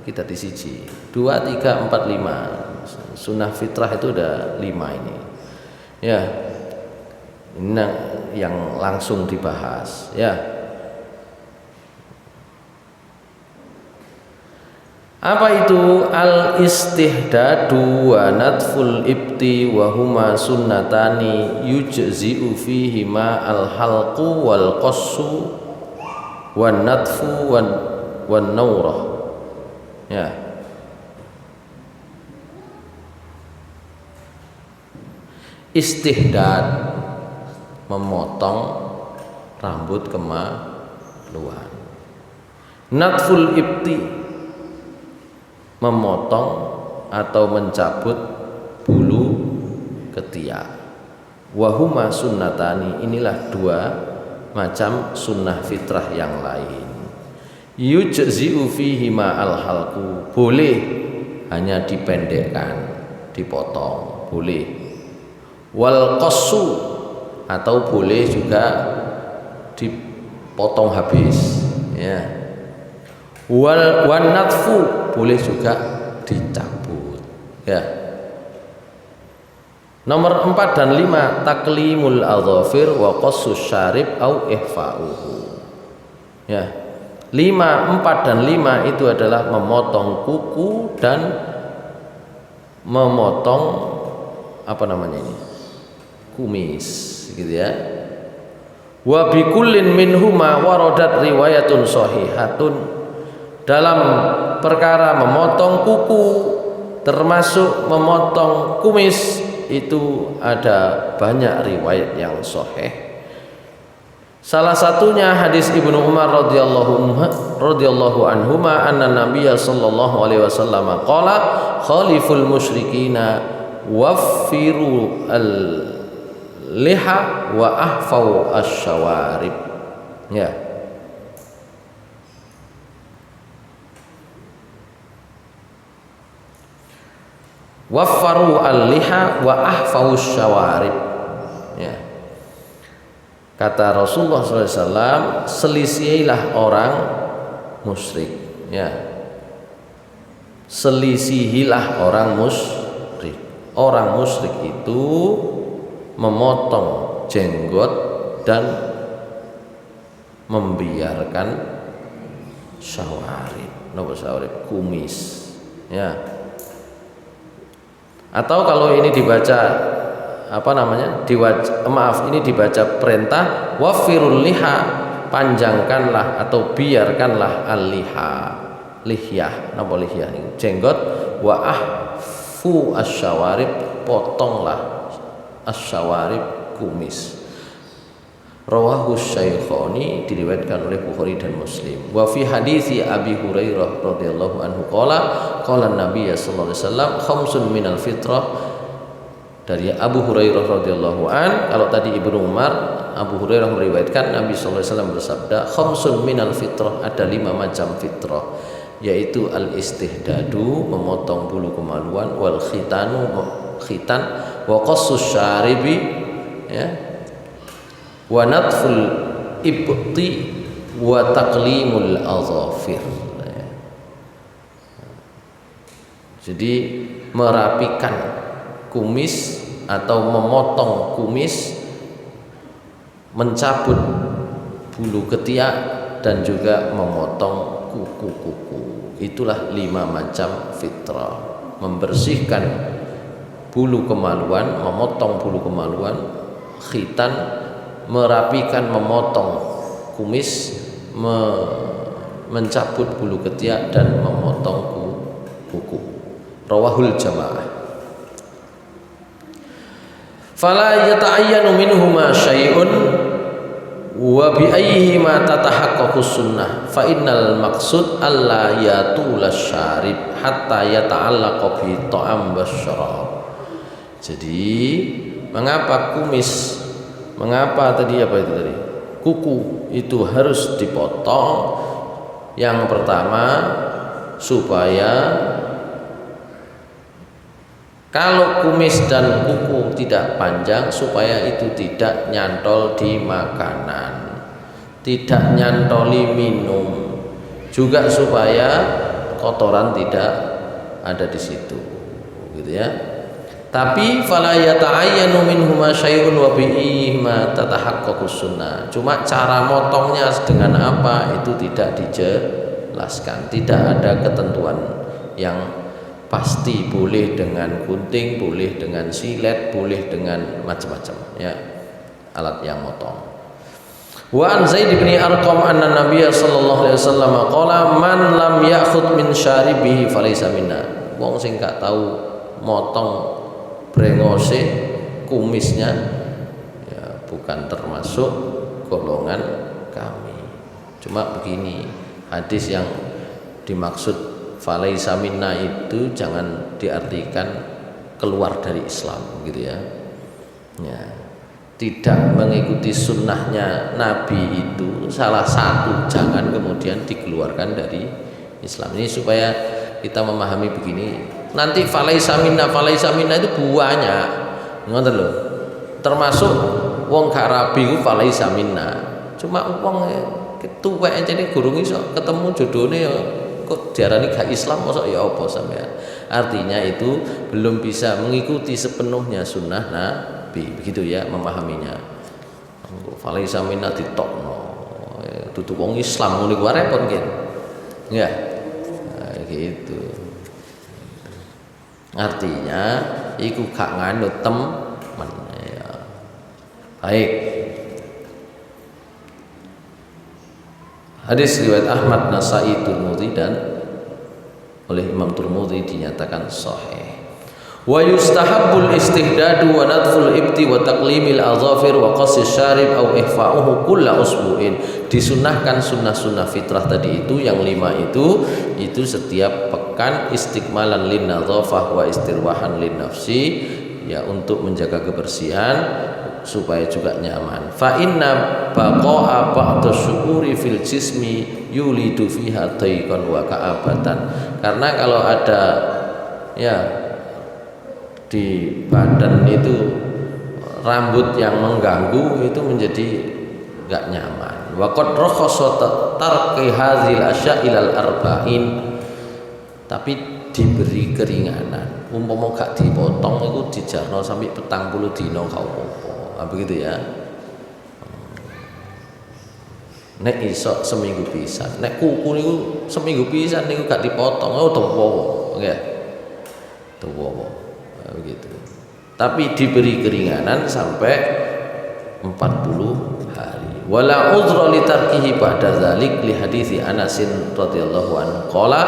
kita di siji 2, 3, 4, 5. Sunnah fitrah itu ada 5 ini ya. Ini yang langsung dibahas ya. Apa itu al istihdadu wa natful ibti wa huma sunnatani yujzi'u fihima al halqu wal qassu wan natfu wan nawrah ya. Istihdad memotong rambut kemaluan. Natful ibti, memotong atau mencabut bulu ketiak. Wahuma sunnatani, inilah dua macam sunnah fitrah yang lain. Yujzi'u fihi ma'al halqu, boleh hanya dipendekkan, dipotong, boleh. Wal qassu, atau boleh juga dipotong habis, ya. Wan natfu, boleh juga dicabut, ya. Nomor 4 dan 5, taklimul adhafir wa qassus syarib au ihfa'uhu. Ya. 4 dan 5 itu adalah memotong kuku dan memotong apa namanya ini? Kumis, gitu ya. Wa bi kullin minhuma waradat riwayatun sahihatun. Dalam perkara memotong kuku termasuk memotong kumis itu ada banyak riwayat yang sahih. Salah satunya hadis Ibnu Umar radhiyallahu anhuma anna Nabiyya sallallahu alaihi wasallam qala khaliful musyrikina waffiru al-liha wa ahfau asy-syawarib. Ya. Waffaru al-liha wa ahfau asy-syawarib. Ya. Kata Rasulullah SAW, selisihilah orang musyrik, ya. Selisihilah orang musyrik. Orang musyrik itu memotong jenggot dan membiarkan syawarib, kumis, ya. Atau kalau ini dibaca ini dibaca perintah wafirul liha, panjangkanlah atau biarkanlah al-liha, lihyah, napa lihyah ini jenggot, wa ahfu asyawarib, potonglah asyawarib, kumis. Rawahu Syaikhani, diriwayatkan oleh Bukhari dan Muslim. Wa fi hadisi Abi Hurairah radhiyallahu anhu qala Nabi sallallahu alaihi wasallam khamsun minal fitrah. Dari Abu Hurairah radhiyallahu an, kalau tadi Ibnu Umar, Abu Hurairah meriwayatkan Nabi sallallahu alaihi wasallam bersabda, khamsun minal fitrah, ada 5 macam fitrah, yaitu al-istihdadu, memotong bulu kemaluan, wal khitan, wa qassus syaribi, ya, wa natful ibti, wa taqlimul adhafir. Jadi merapikan kumis atau memotong kumis, mencabut bulu ketiak, dan juga memotong kuku-kuku. Itulah 5 macam fitrah. Membersihkan bulu kemaluan, memotong bulu kemaluan, khitan, merapikan, memotong kumis, mencabut bulu ketiak, dan memotong kuku. Rawahul jamaah. Fala yata'ayyanu minhuma syai'un wa bi ayyihima tatahaqqaqus sunnah fa innal maqsud alla yatul syarib hatta yata'allaqa bi ta'am wasyarab. Jadi mengapa kuku itu harus dipotong? Yang pertama, supaya kalau kumis dan kuku tidak panjang, supaya itu tidak nyantol di makanan, tidak nyantoli minum, juga supaya kotoran tidak ada di situ, gitu ya. Tapi fala yata'ayyanu minhuma syai'un wa bihi ma tatahaqqaqus sunnah. Cuma cara motongnya dengan apa itu tidak dijelaskan, tidak ada ketentuan yang pasti. Boleh dengan gunting, boleh dengan silet, boleh dengan macam-macam, ya, alat yang motong. Wa an Zaid bin Arqam anna Nabiyya sallallahu alaihi wasallam qala man lam ya'khud min syaribihi falaysa minna. Wong sing gak tahu motong brengose, kumisnya, ya, bukan termasuk golongan kami. Cuma begini, hadis yang dimaksud falaisa minna itu jangan diartikan keluar dari Islam gitu ya. Ya, tidak mengikuti sunnahnya Nabi itu salah satu, jangan kemudian dikeluarkan dari Islam. Ini supaya kita memahami begini, nanti falaisa minna itu banyak, ngoten lho. Termasuk wong gak rabi ku falaisa minna. Cuma wong tuwek ancene gurung iso ketemu jodone ya kok diarani gak Islam, mosok ya apa sampean. Artinya itu belum bisa mengikuti sepenuhnya sunnah Nabi, begitu ya memahaminya. Falaisa minna ditokno dudu wong Islam ngene ku repot nggih. Ya. Nah, gitu. Artinya iku gak nganut temen ya. Baik. Hadis riwayat Ahmad, Nasai, Tirmidzi dan oleh Imam Tirmidzi dinyatakan sahih. Wa yustahabbul istihdadu wa nadful ibti wa taqlimil azafir wa qassis syarib au ihfa'uhu kulla usbu'in. Disunahkan sunnah-sunnah fitrah tadi itu yang 5 itu setiap pekan istikmalan lin nadzafah wa istirwahan lin nafsi, ya untuk menjaga kebersihan supaya juga nyaman. Fa inna baqa'a ba'd syu'uri fil jismi yulidu fiha tayqan wa ka'abatan. Karena kalau ada ya di badan itu rambut yang mengganggu itu menjadi enggak nyaman. Wa qad rakhasa tarki hadzal asya ilal arba'in. Tapi diberi keringanan. Umpama gak dipotong itu dijarno sampai 40 dina gak apa-apa. Begitu ya. Nek iso seminggu pisan, nek kuku niku seminggu pisan niku gak dipotong, tuwa, nggih. Tuwa. Begitu. Tapi diberi keringanan sampai 40 hari. Wala udhra li tarkihi ba'da dzalik li hadits Anas radhiyallahu anhu. Qala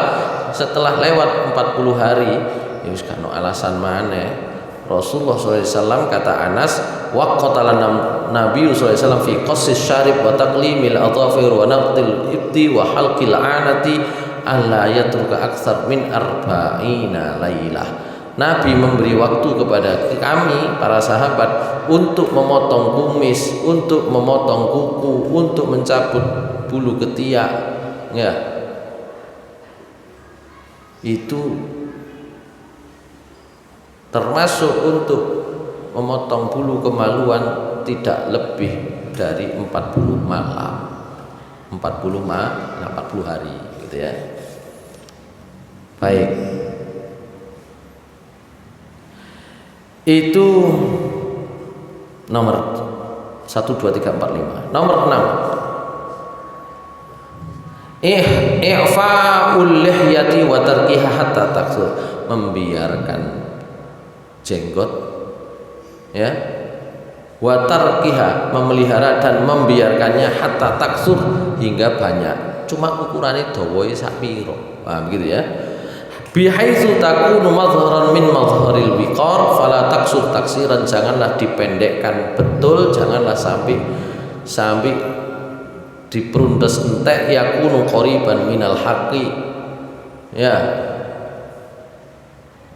setelah lewat 40 hari ya wis kan alasan maneh. Rasulullah SAW kata Anas, waqata lana Nabi SAW fi qassis syarib wa taqlimil adhafir wa naqdil ibti wa halqil anati alla yatruka aktsar min arba'ina lailah. Nabi memberi waktu kepada kami para sahabat untuk memotong kumis, untuk memotong kuku, untuk mencabut bulu ketiak, ya. Itu termasuk untuk memotong bulu kemaluan tidak lebih dari 40 malam. 40 hari gitu ya. Baik. Itu nomor 1 2 3 4 5. Nomor 6. I'fa'ul lihyati wa tarkiha hatta taksur. Membiarkan jenggot ya, wa tarkiha memelihara dan membiarkannya hatta taksur hingga banyak. Cuma ukurannya dawa sak piro. Paham gitu ya. Bihaitsu takunu madhharan min madhharil wiqar fala taksur taksiran, janganlah dipendekkan betul, janganlah sampai diperundes entek yakunu qariban minal haqqi ya,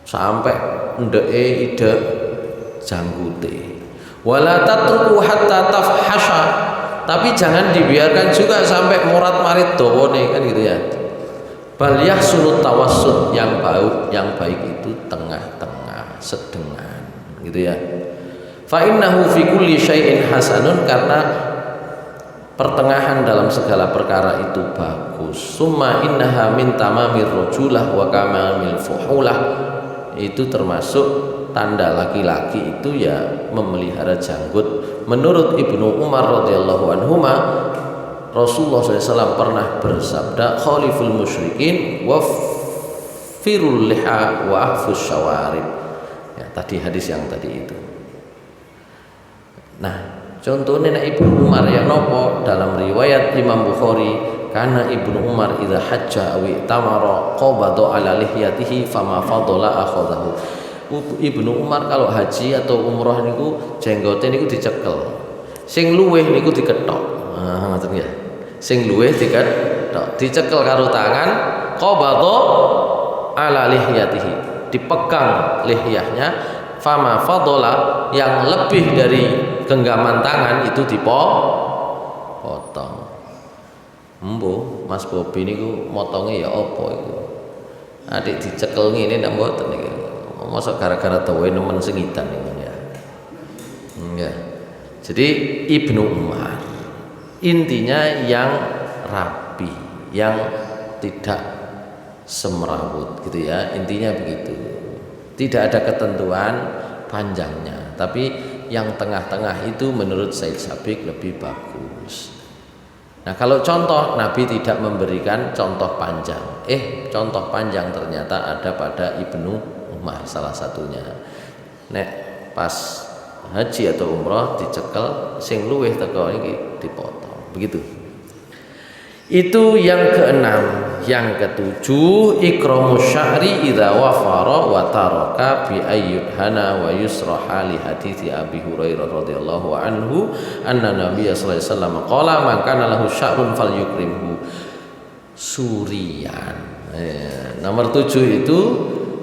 sampai ndeke ide janggute. Wala tatruku hatta tafhasha, tapi jangan dibiarkan juga sampai murat-marit dawane kan gitu ya. Bal yahsulu tawassut, yang baik itu tengah-tengah, sedengan gitu ya. Fa innahu fi kulli syai'in hasanun, karena pertengahan dalam segala perkara itu bagus. Summa innaha min tamamir rajulah wa kamamil fuhulah, itu termasuk tanda laki-laki itu ya memelihara janggut. Menurut Ibnu Umar radhiyallahu anhuma, Rasulullah SAW pernah bersabda, khaliful musyrikin wa firul liha wa ahfus syawarib. Ya, tadi hadis yang tadi itu. Nah, contohnya Ibnu Umar ya nopo dalam riwayat Imam Bukhari, karena Ibnu Umar idza hajja aw tamara qabada ala lihyatihi fama fadala akhadahu. Ibnu Umar kalau haji atau umrah niku jenggote niku dicekel. Sing luweh niku diketok. Ngoten nggih. Sing luweh diketok, dicekel karo tangan, qabadha ala lihyatihi, dipegang lihyahnya, fama fadala, yang lebih dari genggaman tangan itu dipotong. Mbo, Mas Bobi niku motonge ya apa iku? Adik dicekel ngene ndak mboten iki. Mosok gara-gara dawe nemen sengitan niku ya. Enggak. Jadi Ibnu Umar intinya yang rapi, yang tidak semrawut gitu ya, intinya begitu. Tidak ada ketentuan panjangnya, tapi yang tengah-tengah itu menurut Said Sabiq lebih bagus. Nah, kalau contoh, Nabi tidak memberikan contoh panjang. Contoh panjang ternyata ada pada Ibnu Umar salah satunya. Nek pas haji atau umroh dicekel, sing luweh teko iki dipotong. Begitu. Itu yang keenam. Yang ketujuh, ikramu sya'ri idza wafara wa taraka bi ayyuhana wa yusraha li hadithi Abi Hurairah radhiyallahu anhu anna Nabiy sallallahu alaihi wasallam qala man kana lahu sya'run falyukrimhu suriyan. Nomor 7 itu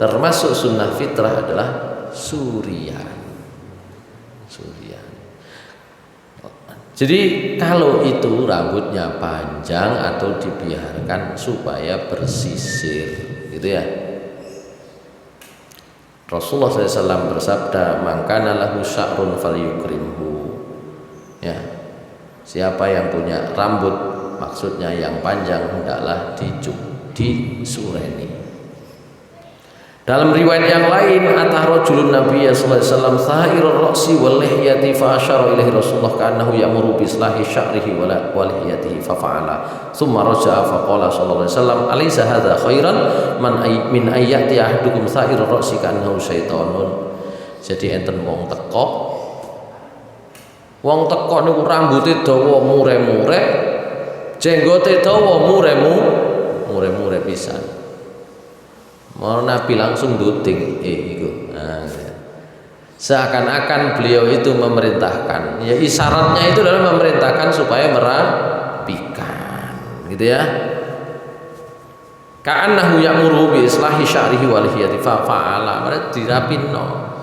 termasuk sunnah fitrah adalah suriyan. Jadi kalau itu rambutnya panjang atau dibiarkan supaya bersisir, gitu ya. Rasulullah SAW bersabda, "Mangkana lahu sya'run falyukrimhu." Ya, siapa yang punya rambut, maksudnya yang panjang, hendaklah disureni. Dalam riwayat yang lain, atah rajulun Nabiy sallallahu alaihi wasallam sa'irur ra'si wal lihyati fa asyara ilaihi Rasulullah ka'annahu ya'muru bi islahi sya'rihi wa lihyatihi fa fa'ala. Tsumma raja'a fa qala sallallahu alaihi wasallam, "Alaysa hadza khairan min ayyati ahadukum sa'irur ra'si ka'annahu syaitanun." Jadi enten wong teko niku rambuté dawa mure-mure, jenggote dawa mure-mure pisan. Mau Nabi langsung duding, itu. Nah, seakan-akan beliau itu memerintahkan. Ya, isyaratnya itu adalah memerintahkan supaya merapikan, gitu ya. Ka'annahu ya'muru bi islahi sya'rihi wa lihyati fa fa'ala. Berarti dirapino.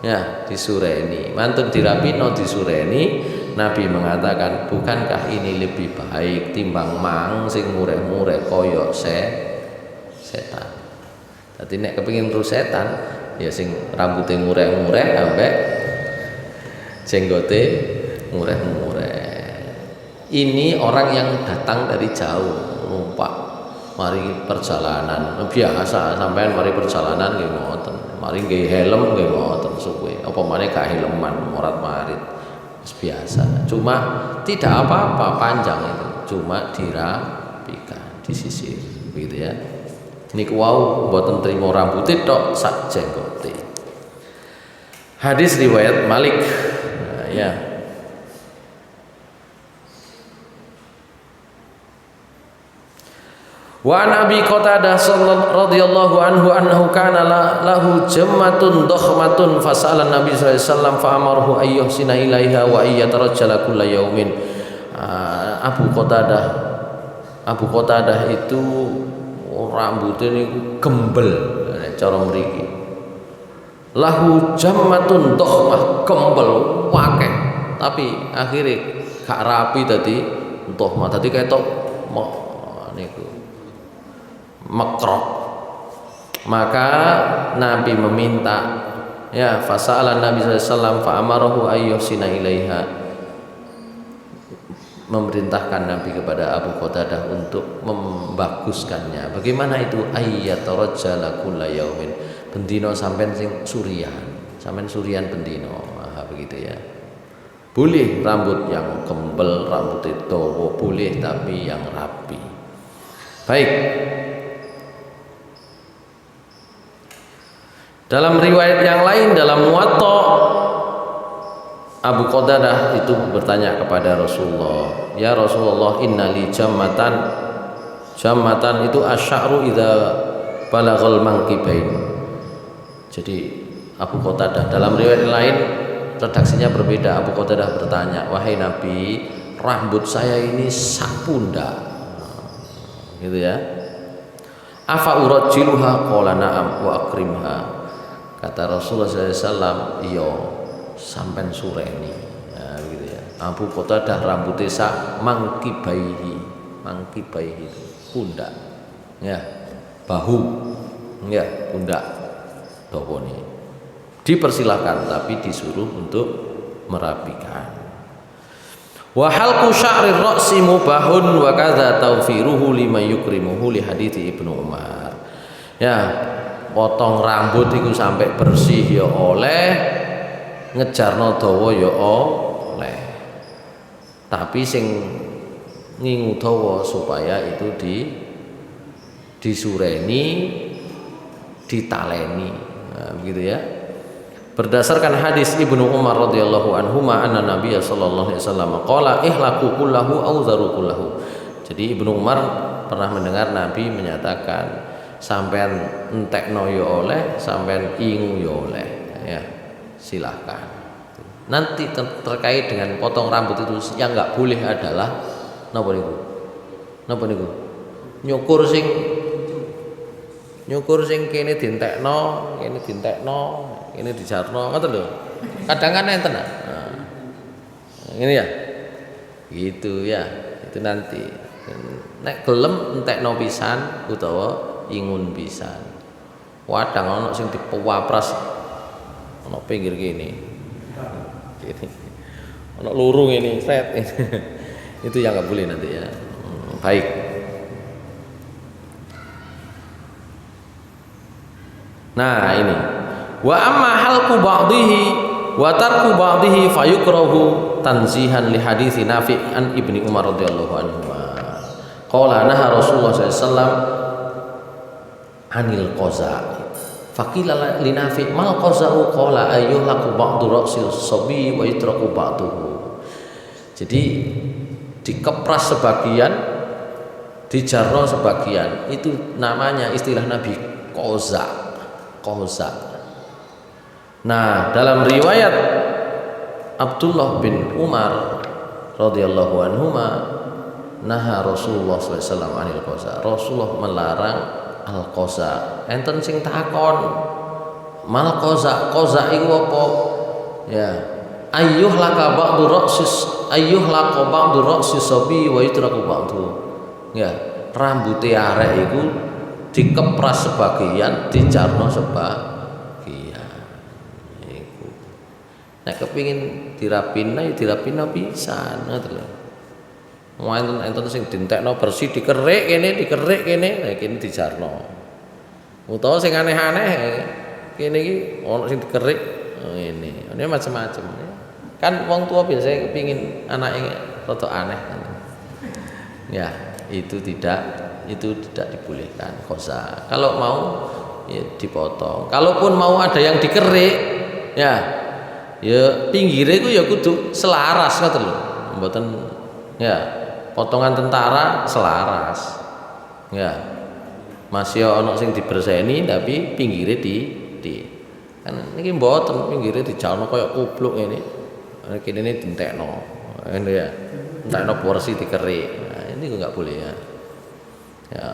Ya, disureni. Mantun dirapino, disureni. Nabi mengatakan, bukankah ini lebih baik timbang mang sing mureh-mureh koyo setan. Dadi nek kepengin ru setan, ya sing rambutnya mureh-mureh ambek jenggote mureh-mureh. Ini orang yang datang dari jauh, numpak mari perjalanan biasa, sampean mari perjalanan nggih ngoten. Mari nggih helm nggih ngoten suwe. Apa maneh gak helman morat-marit. Biasa. Cuma tidak apa-apa panjang itu. Cuma dirapikan, disisir, begitu ya. Niku wau mboten trimo rambute tok sak jenggote. Hadis riwayat Malik. Nah, ya. Wa Nabi Qatadah radhiyallahu anhu annahu kana lahu jammatun dhakhmatun fasala Nabi sallallahu alaihi wasallam fa amarahu ayyuhsina ilaiha wa ayyatarajjala kulla yaumin. Abu Qatadah itu rambutnya niku gembel cara mriki. Lahu jammatun dhakhmah, gembel wakeh, tapi akhirnya gak rapi dadi dhakhmah, dadi ketok niku mekrok. Maka Nabi meminta, ya, fasa'ala Nabi sallallahu alaihi wasallam fa amarahu ayyuhsina ilaiha, memerintahkan Nabi kepada Abu Qatadah untuk membaguskannya. Bagaimana itu? Ayyatarajjala kulla yaumin, bendino sampean sing surian, sampean surian bendino. Begitu ya. Boleh rambut yang gembel, rambut itu boleh, tapi yang rapi. Baik. Dalam riwayat yang lain dalam Muwatta, Abu Qatadah itu bertanya kepada Rasulullah, "Ya Rasulullah, innali jammatan." Jammatan itu asy'aru idza balaghal mankibain. Jadi Abu Qatadah dalam riwayat lain redaksinya berbeda. Abu Qatadah bertanya, wahai Nabi, rambut saya ini sak pundak, gitu ya. Afa urajjiluha qala na'am wa akrimha. Kata Rasulullah SAW, iya sampen sureni. Nah, gitu ya. Abu Qatadah rambutnya sak mangkibaihi itu pundak, ya, bahu, ya, pundak dawane. Dipersilahkan tapi disuruh untuk merapikan. Wa halqu sya'ri ra'si mubahun wa kadza tawfiruhu liman yukrimuhu li hadithi Ibnu Umar. Ya, potong rambut itu sampai bersih ya oleh, ngejarno dawa ya oleh. Tapi sing ngingu dawa supaya itu disureni, ditaleni. Nah, begitu ya. Berdasarkan hadis Ibnu Umar radhiyallahu anhuma anna Nabiy sallallahu alaihi wasallam qala ihlaqu kullahu aw zaru kullahu. Jadi Ibnu Umar pernah mendengar Nabi menyatakan sampean entekno ya oleh, sampean ingu ya oleh, ya. Silahkan. Nanti terkait dengan potong rambut itu yang enggak boleh adalah napa niku? Napa niku? Nyukur sing kene dientekno, ini dijarno, ngoten lho. Kadang kan enten. Nah, ini ya. Gitu ya. Itu nanti. Nek gelem entekno pisan utawa ingun pisan. Wadang ana sing dipewapras ana pinggir kene. Gini. Ana lurung ini, set. Itu yang enggak boleh nanti ya. Baik. Nah, ini wa amma halqu ba'dihi wa tarku ba'dihi fayukrahu tanzihan li hadithi Nafi' an Ibni Umar radhiyallahu anhu. Qala naha Rasulullah sallallahu alaihi wasallam anil qaza. Faqila li Nafi' mal qaza'u qala ayyuhlaqu ba'du ra'sil sabi wa yutraku ba'duhu. Jadi dikepras sebagian, dijarno sebagian. Itu namanya istilah Nabi qaza. Nah, dalam riwayat Abdullah bin Umar radhiyallahu anhuma naha Rasulullah sallallahu alaihi wasallam anil qaza. Rasulullah melarang al qaza. Enten sing takon, mal qaza iku apa? Ya, ayyuh laka ba'du ra'sis sabi wa yutraku ba'du. Ya, rambuté arek iku dikepras sebagian, dijarno sebagian. Iku. Nek kepingin dirapina ya dirapina pisan, ngoten lho. Enten sing dientekno bersih dikerik kene, nek kene dijarno. Utawa sing aneh-aneh kene iki ana sing dikerik ngene. Ini macam-macam. Kan wong tua biasanya kepingin anake rada aneh. Ya, itu tidak dibolehkan kosa. Kalau mau ya dipotong. Kalaupun mau ada yang dikerik, ya pinggirnya itu ya kudu selaras ngoten lho. Mboten ya potongan tentara selaras. Ya. Masih ana sing diberseni tapi pinggirnya di kan niki mboten pinggirnya dijalno kaya kupluk ngene. Kene dientekno. Ngene ya. Entekno porsi dikerik. Nah, ini juga enggak boleh ya. Ya.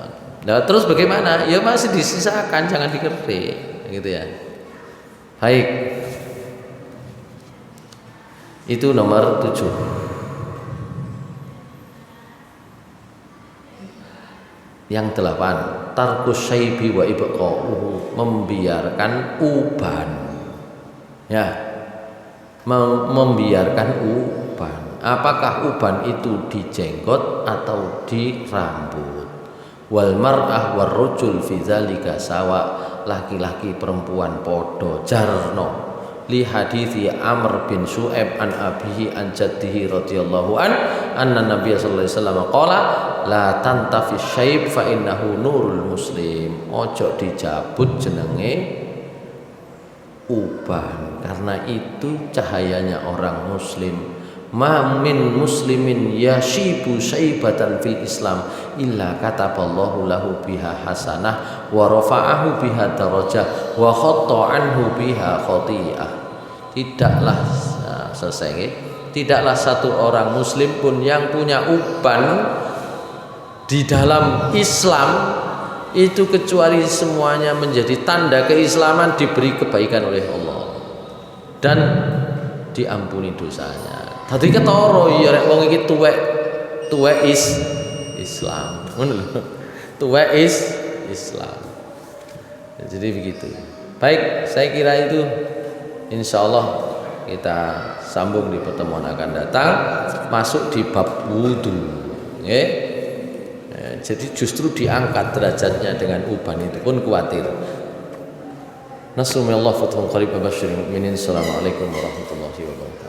Nah, terus bagaimana? Ya masih disisakan, jangan dikerik, gitu ya. Baik. Itu nomor 7. Yang 8, tarkus syaibi wa ibqa'uhu, membiarkan uban. Ya. Membiarkan uban. Apakah uban itu di jenggot atau di rambut? Wal mar'ah war rajul fi dzalika sawa, laki-laki perempuan podo jarno li hadithi Amr bin Syu'aib an abihi an jaddihi radhiyallahu anna Nabiy sallallahu alaihi wasallam qala la tantafi syaib fa innahu nurul muslim. Ojo dicabut jenenge uban karena itu cahayanya orang muslim. Ma min muslimin yashibu syaibatan fil Islam illa kataballahu lahu biha hasanah wa rafa'ahu biha darajah wa khatta anhu biha khati'ah. Tidaklah selesai nggih. Tidaklah satu orang muslim pun yang punya uban di dalam Islam itu kecuali semuanya menjadi tanda keislaman, diberi kebaikan oleh Allah dan diampuni dosanya. Dadi ketara ya rek wong iki tuwek Islam. Ngono lho. Tuwek Islam. Jadi begitu. Baik, saya kira itu insyaallah kita sambung di pertemuan akan datang, masuk di bab wudu. Nggih. Jadi justru diangkat derajatnya dengan uban itu pun khawatir. Nasallallahu fathul qarib wa basyiril mu'minin. Assalamualaikum warahmatullahi wabarakatuh.